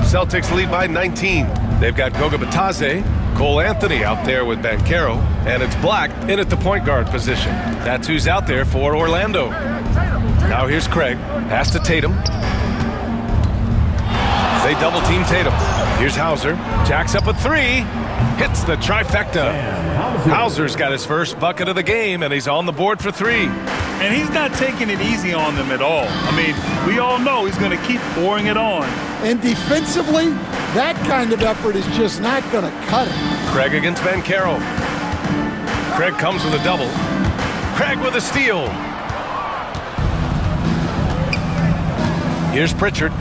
Celtics lead by 19. They've got Goga Bitadze, Cole Anthony out there with Banchero, and it's Black in at the point guard position. That's who's out there for Orlando. Now here's Craig. Pass to Tatum. They double team Tatum. Here's Hauser. Jacks up a 3. Hits the trifecta. Hauser's got his first bucket of the game, and he's on the board for 3. And he's not taking it easy on them at all. I mean, we all know he's going to keep pouring it on. And defensively, that kind of effort is just not going to cut it. Craig against Banchero. Craig comes with a double. Craig with a steal. Here's Pritchard.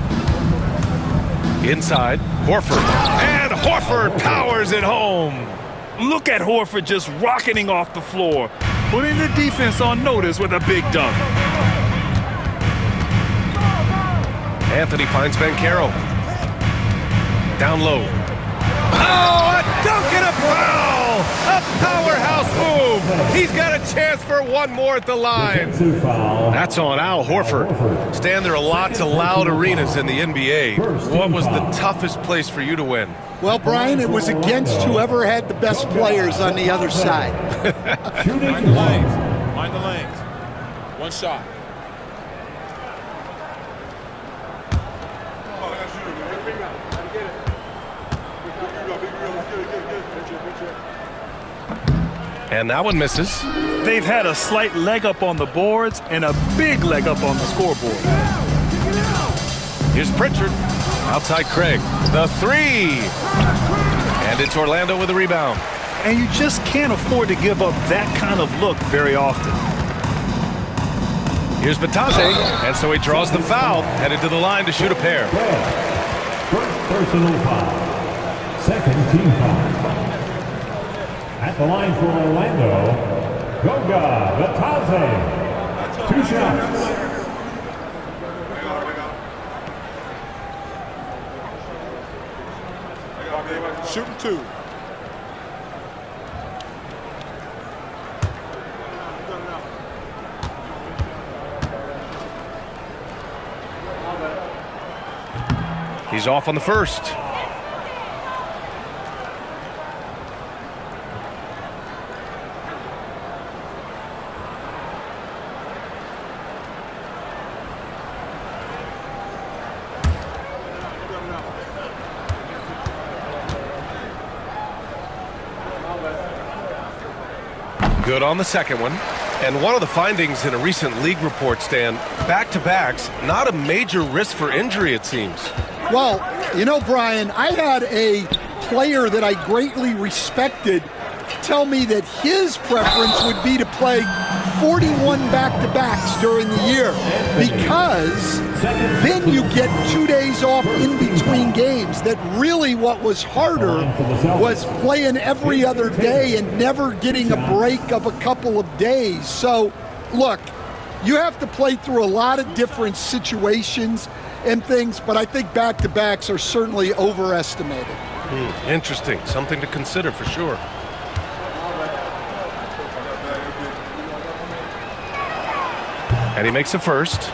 Inside, Horford. And Horford powers it home. Look at Horford just rocketing off the floor, putting the defense on notice with a big dunk. Anthony finds Banchero. Down low. Oh, a dunk and a foul! A powerhouse move! He's got a chance for one more at the line. That's on Al Horford. Stan, there are lots of loud arenas in the NBA. What was the toughest place for you to win? Well, Brian, it was against whoever had the best players on the other side. Mind the lanes. Mind the lanes. One shot. And that one misses. They've had a slight leg up on the boards and a big leg up on the scoreboard. Here's Pritchard. Outside Craig. The 3. And it's Orlando with a rebound. And you just can't afford to give up that kind of look very often. Here's Bitadze. And so he draws the foul. Headed to the line to shoot a pair. First personal foul. Second team foul. At the line for Orlando, Goga Bitadze. 2 shots. Shooting 2. He's off on the first. Good on the second one. And one of the findings in a recent league report, Stan, back-to-backs, not a major risk for injury, it seems. Well, you know, Brian, I had a player that I greatly respected tell me that his preference would be to play 41 back-to-backs during the year because then you get 2 days off in between games. That really what was harder was playing every other day and never getting a break of a couple of days. So, look, you have to play through a lot of different situations and things, but I think back-to-backs are certainly overestimated. Interesting. Something to consider for sure. And he makes a first.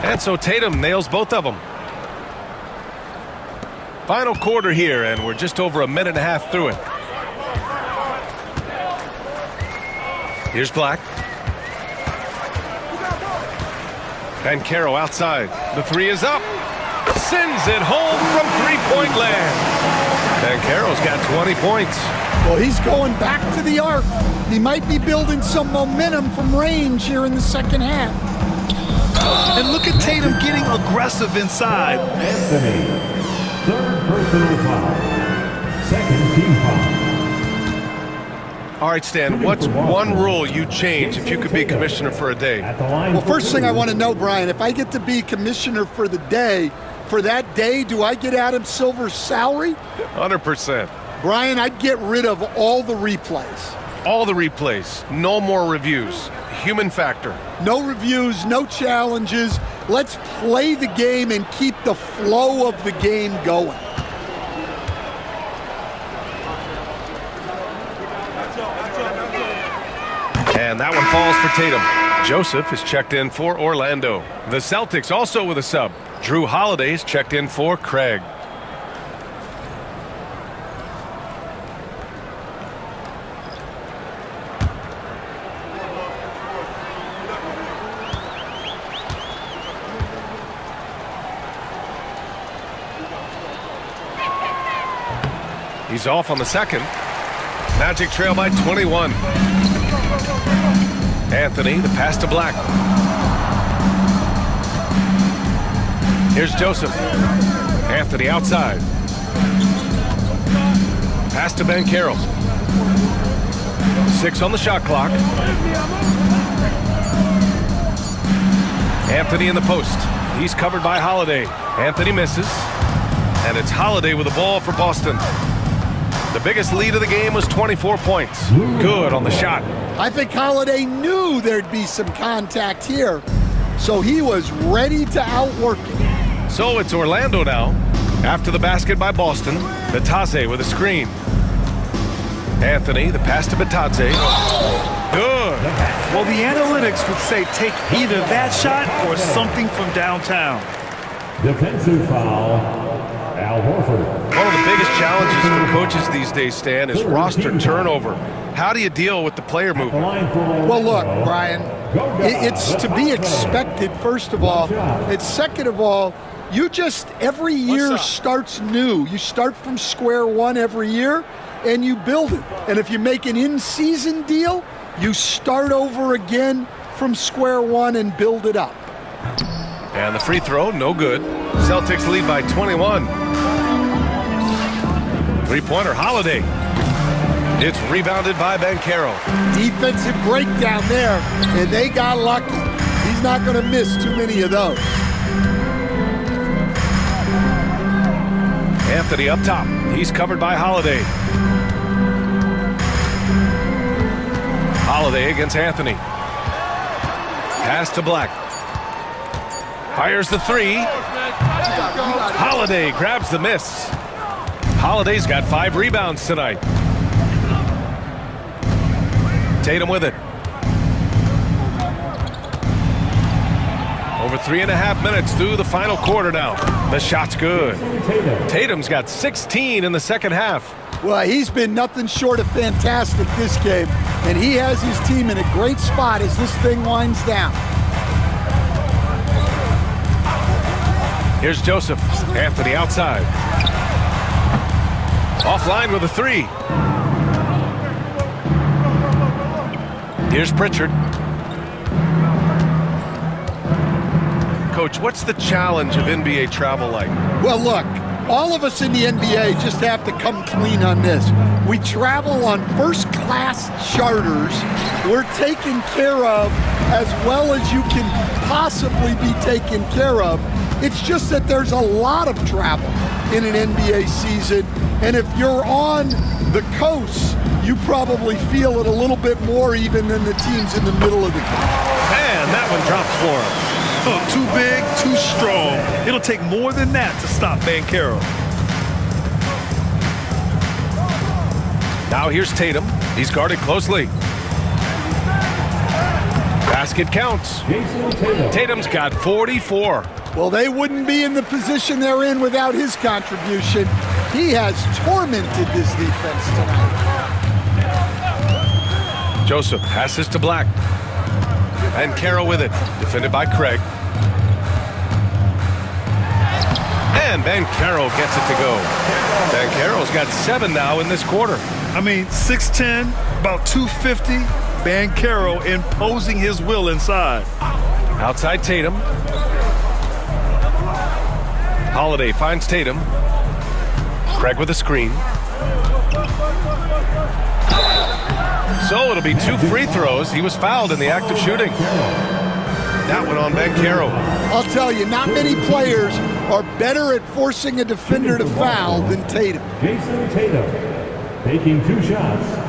And so Tatum nails both of them. Final quarter here, and we're just over a minute and a half through it. Here's Black. Banchero outside. The three is up. Sends it home from three-point land. Banchero's got 20 points. Well, he's going back to the arc. He might be building some momentum from range here in the second half. And look at Tatum getting aggressive inside. Anthony, third personal foul. Second team foul. All right, Stan, what's one rule you'd change if you could be commissioner for a day? Well, first thing I want to know, Brian, if I get to be commissioner for the day, for that day, do I get Adam Silver's salary? 100%. Brian, I'd get rid of all the replays. All the replays. No more reviews. Human factor. No reviews, no challenges. Let's play the game and keep the flow of the game going. And that one falls for Tatum. Joseph is checked in for Orlando. The Celtics also with a sub. Drew Holiday's checked in for Craig. He's off on the second. Magic trail by 21. Anthony, the pass to Black. Here's Joseph. Anthony outside. Pass to Banchero. 6 on the shot clock. Anthony in the post. He's covered by Holiday. Anthony misses. And it's Holiday with the ball for Boston. The biggest lead of the game was 24 points. Good on the shot. I think Holiday knew there'd be some contact here, so he was ready to outwork it. So it's Orlando now. After the basket by Boston, Batadze with a screen. Anthony, the pass to Batadze. Good. Well, the analytics would say take either that shot or something from downtown. Defensive foul, Al Horford. One of the biggest challenges for coaches these days, Stan, is roster turnover. How do you deal with the player movement? Well, look, Brian, it's to be expected, first of all. It's second of all, you just, every year starts new. You start from square one every year, and you build it. And if you make an in-season deal, you start over again from square one and build it up. And the free throw, no good. Celtics lead by 21. Three-pointer, Holiday. It's rebounded by Banchero. Defensive breakdown there, and they got lucky. He's not going to miss too many of those. Anthony up top. He's covered by Holiday. Holiday against Anthony. Pass to Black. Fires the three. Holiday grabs the miss. Holiday's got 5 rebounds tonight. Tatum with it. Over 3.5 minutes through the final quarter now. The shot's good. Tatum's got 16 in the second half. Well, he's been nothing short of fantastic this game, and he has his team in a great spot as this thing winds down. Here's Joseph. Anthony outside. Offline with a 3. Here's Pritchard. Coach, what's the challenge of NBA travel like? Well, look, all of us in the NBA just have to come clean on this. We travel on first-class charters. We're taken care of as well as you can possibly be taken care of. It's just that there's a lot of travel in an NBA season, and if you're on the coast, you probably feel it a little bit more even than the teams in the middle of the country. And that one drops for him. Oh, too big, too strong. It'll take more than that to stop Banchero. Now here's Tatum. He's guarded closely. Basket counts. Tatum's got 44. Well, they wouldn't be in the position they're in without his contribution. He has tormented this defense tonight. Joseph passes to Black. And Carroll with it. Defended by Craig. And Carroll gets it to go. Carroll's got 7 now in this quarter. I mean, 6'10", about 250. Carroll imposing his will inside. Outside Tatum. Holiday finds Tatum. Craig with a screen. So it'll be 2 free throws. He was fouled in the act of shooting. That went on Carroll. I'll tell you, not many players are better at forcing a defender to foul than Tatum. Jason Tatum taking 2 shots.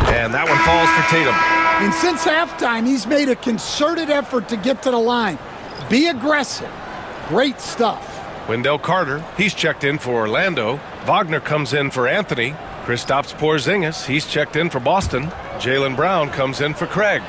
And that one falls for Tatum. And since halftime, he's made a concerted effort to get to the line. Be aggressive. Great stuff. Wendell Carter, he's checked in for Orlando. Wagner comes in for Anthony. Kristaps Porzingis, he's checked in for Boston. Jaylen Brown comes in for Craig.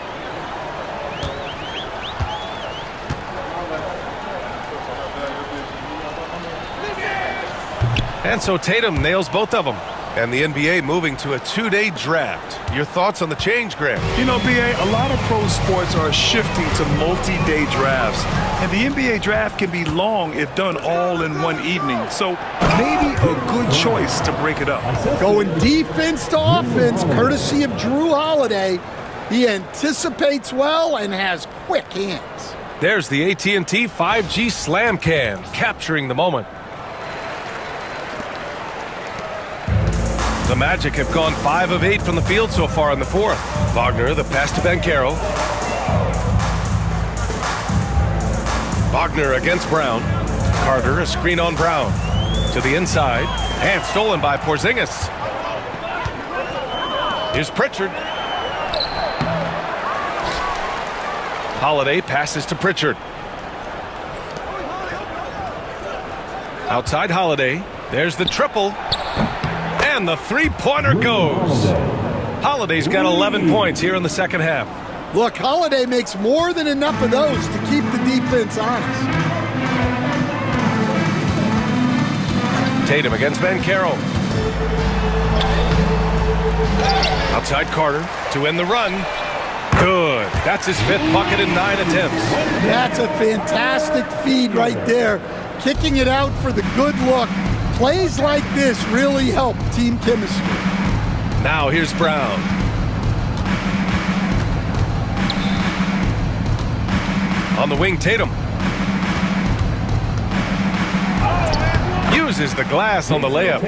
And so Tatum nails both of them. And the NBA moving to a 2-day draft. Your thoughts on the change, Graham? You know, BA, a lot of pro sports are shifting to multi-day drafts. And the NBA draft can be long if done all in one evening. So maybe a good choice to break it up. Going defense to offense, courtesy of Drew Holiday. He anticipates well and has quick hands. There's the AT&T 5G Slam Cam, capturing the moment. The Magic have gone 5 of 8 from the field so far in the fourth. Wagner, the pass to Carroll. Wagner against Brown. Carter, a screen on Brown. To the inside, and stolen by Porzingis. Here's Pritchard. Holiday passes to Pritchard. Outside Holiday. There's the triple. And the three-pointer goes. Holiday's got 11 points here in the second half. Look, Holiday makes more than enough of those to keep the defense honest. Tatum against Carroll. Outside Carter to end the run. Good. That's his 5th bucket in 9 attempts. That's a fantastic feed right there. Kicking it out for the good look. Plays like this really help team chemistry. Now here's Brown. On the wing, Tatum. Uses the glass on the layup.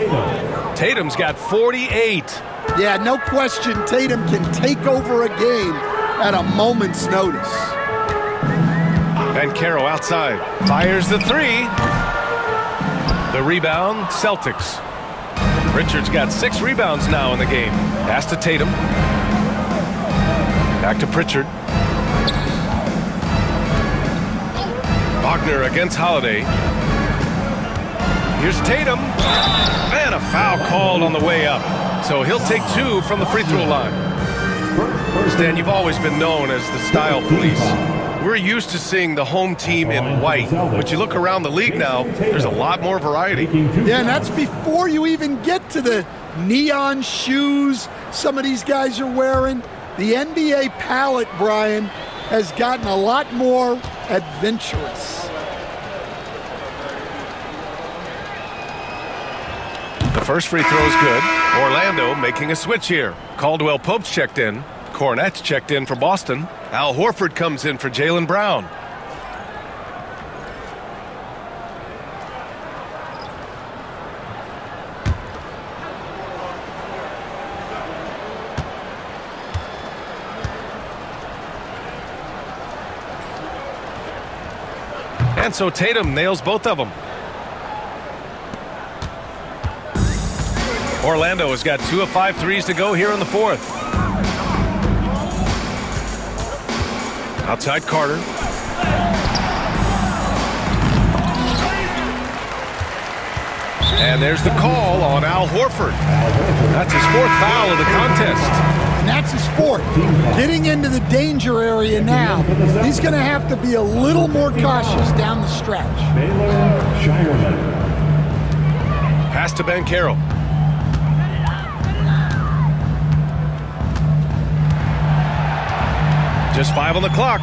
Tatum's got 48. Yeah, no question Tatum can take over a game at a moment's notice. Carroll outside. Fires the 3. The rebound, Celtics. Richards got 6 rebounds now in the game. Pass to Tatum. Back to Pritchard. Wagner against Holiday. Here's Tatum. And a foul called on the way up. So he'll take 2 from the free throw line. Stan, you've always been known as the style police. We're used to seeing the home team in white, but you look around the league now, there's a lot more variety. Yeah, and that's before you even get to the neon shoes some of these guys are wearing. The NBA palette, Brian, has gotten a lot more adventurous. The first free throw is good. Orlando making a switch here. Caldwell Pope's checked in. Cornette's checked in for Boston. Al Horford comes in for Jaylen Brown. And so Tatum nails both of them. Orlando has got 2 of 5 threes to go here in the fourth. Outside Carter. And there's the call on Al Horford. That's his 4th foul of the contest. And that's his 4th. Getting into the danger area now. He's going to have to be a little more cautious down the stretch. Pass to Banchero. Just 5 on the clock.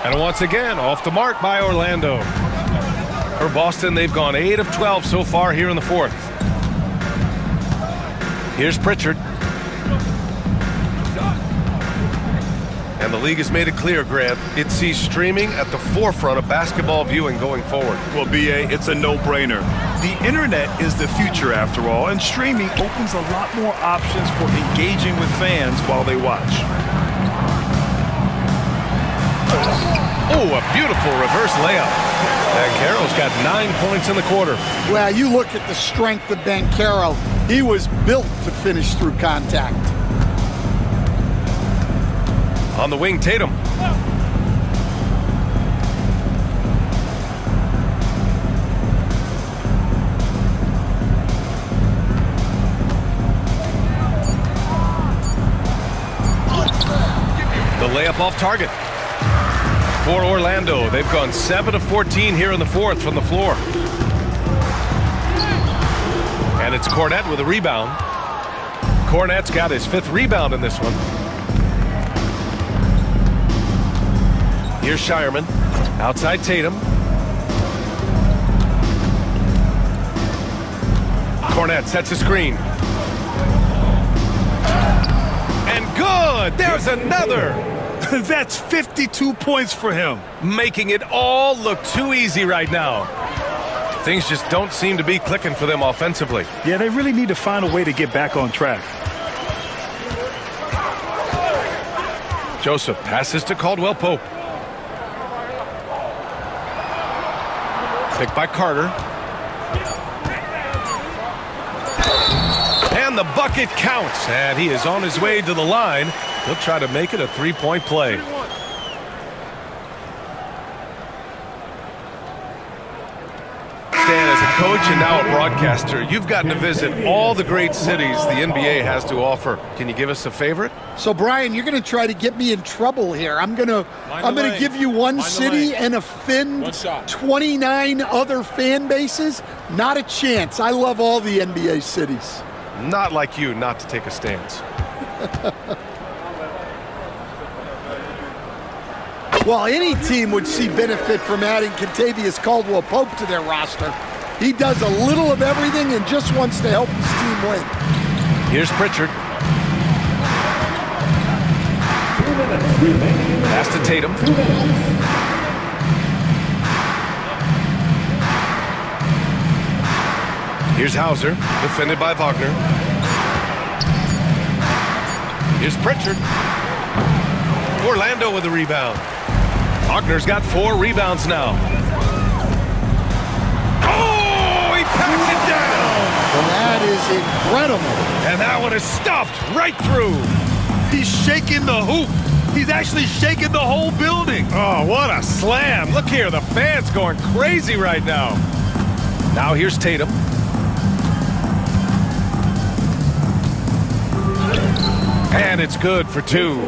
And once again, off the mark by Orlando. For Boston, they've gone 8 of 12 so far here in the 4th. Here's Pritchard. And the league has made it clear, Grant, it sees streaming at the forefront of basketball viewing going forward. Well, B.A., it's a no-brainer. The internet is the future, after all, and streaming opens a lot more options for engaging with fans while they watch. Oh, a beautiful reverse layup. Banchero's got 9 points in the quarter. Well, you look at the strength of Banchero. He was built to finish through contact. On the wing, Tatum. The layup off target. For Orlando, they've gone 7 of 14 here in the 4th from the floor. And it's Cornet with a rebound. Cornet's got his 5th rebound in this one. Here's Shireman. Outside Tatum. Cornet sets a screen. And good! There's another! That's 52 points for him. Making it all look too easy right now. Things just don't seem to be clicking for them offensively. Yeah, they really need to find a way to get back on track. Joseph passes to Caldwell Pope. Picked by Carter. And the bucket counts. And he is on his way to the line. He'll try to make it a 3-point play. Stan, as a coach and now a broadcaster, you've gotten to visit all the great cities the NBA has to offer. Can you give us a favorite? So, Brian, you're going to try to get me in trouble here. I'm going to give you one city and offend 29 other fan bases. Not a chance. I love all the NBA cities. Not like you not to take a stance. Well, any team would see benefit from adding Kentavious Caldwell-Pope to their roster. He does a little of everything and just wants to help his team win. Here's Pritchard. Pass to Tatum. Here's Hauser, defended by Wagner. Here's Pritchard. Orlando with the rebound. Wagner's got 4 rebounds now. Oh, he packs it down. That is incredible. And that one is stuffed right through. He's shaking the hoop. He's actually shaking the whole building. Oh, what a slam. Look here, the fans going crazy right now. Now here's Tatum. And it's good for 2.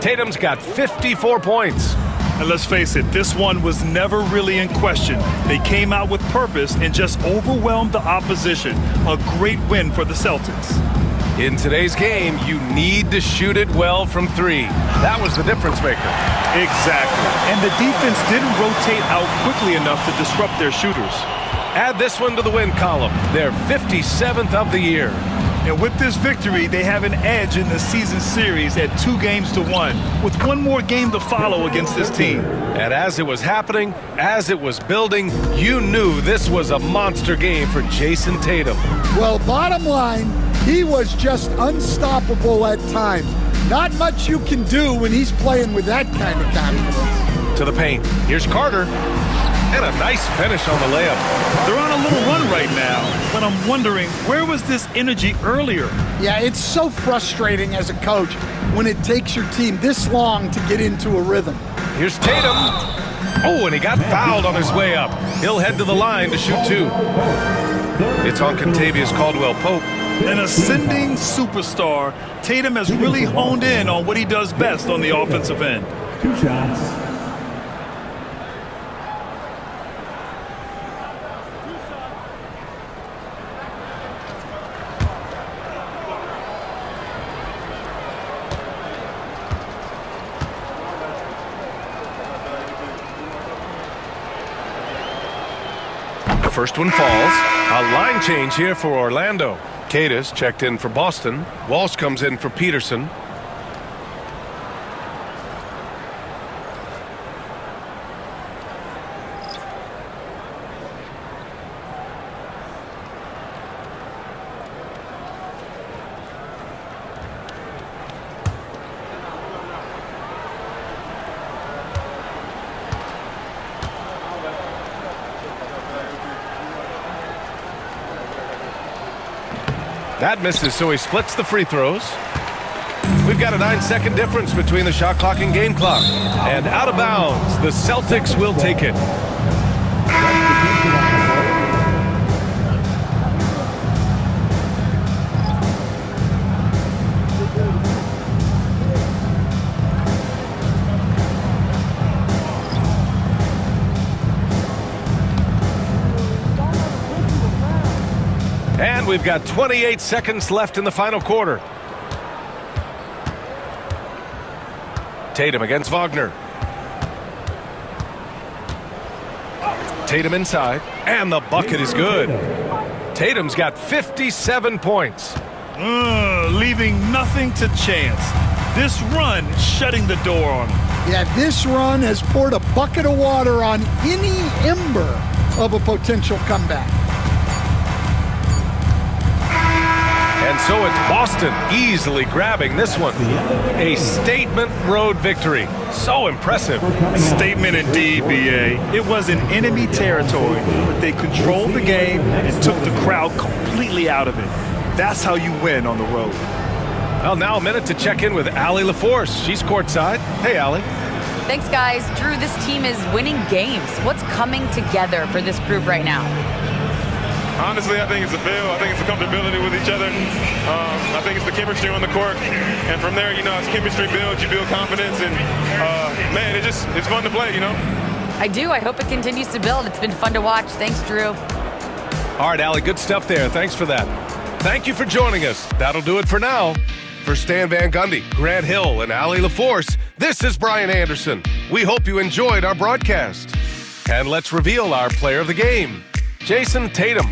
Tatum's got 54 points. And let's face it, this one was never really in question. They came out with purpose and just overwhelmed the opposition. A great win for the Celtics. In today's game, you need to shoot it well from 3. That was the difference maker. Exactly. And the defense didn't rotate out quickly enough to disrupt their shooters. Add this one to the win column. They're 57th of the year. And with this victory, they have an edge in the season series at 2-1, with one more game to follow against this team. And as it was happening, as it was building, you knew this was a monster game for Jason Tatum. Well, bottom line, he was just unstoppable at times. Not much you can do when he's playing with that kind of confidence. To the paint. Here's Carter. And a nice finish on the layup. They're on a little run right now, but I'm wondering, where was this energy earlier? Yeah, it's so frustrating as a coach when it takes your team this long to get into a rhythm. Here's Tatum. Oh, and he got fouled on his way up. He'll head to the line to shoot 2. It's on Contavious Caldwell-Pope. An ascending superstar, Tatum has really honed in on what he does best on the offensive end. 2 shots. The first one falls. A line change here for Orlando. Cadis checked in for Boston. Walsh comes in for Peterson. That misses, so he splits the free throws. We've got a 9-second difference between the shot clock and game clock. And out of bounds, the Celtics will take it. And we've got 28 seconds left in the final quarter. Tatum against Wagner. Tatum inside, and the bucket is good. Tatum's got 57 points. Leaving nothing to chance. This run shutting the door on him. Yeah, this run has poured a bucket of water on any ember of a potential comeback. And so it's Boston easily grabbing this one. A statement road victory. So impressive. Statement indeed, BA. It was in enemy territory, but they controlled the game and took the crowd completely out of it. That's how you win on the road. Well, now a minute to check in with Allie LaForce. She's courtside. Hey, Allie. Thanks, guys. Drew, this team is winning games. What's coming together for this group right now? Honestly, I think it's the feel. I think it's the comfortability with each other. I think it's the chemistry on the court. And from there, you know, as chemistry builds, you build confidence. And, man, it's fun to play, you know? I do. I hope it continues to build. It's been fun to watch. Thanks, Drew. All right, Allie, good stuff there. Thanks for that. Thank you for joining us. That'll do it for now. For Stan Van Gundy, Grant Hill, and Allie LaForce, this is Brian Anderson. We hope you enjoyed our broadcast. And let's reveal our player of the game, Jason Tatum.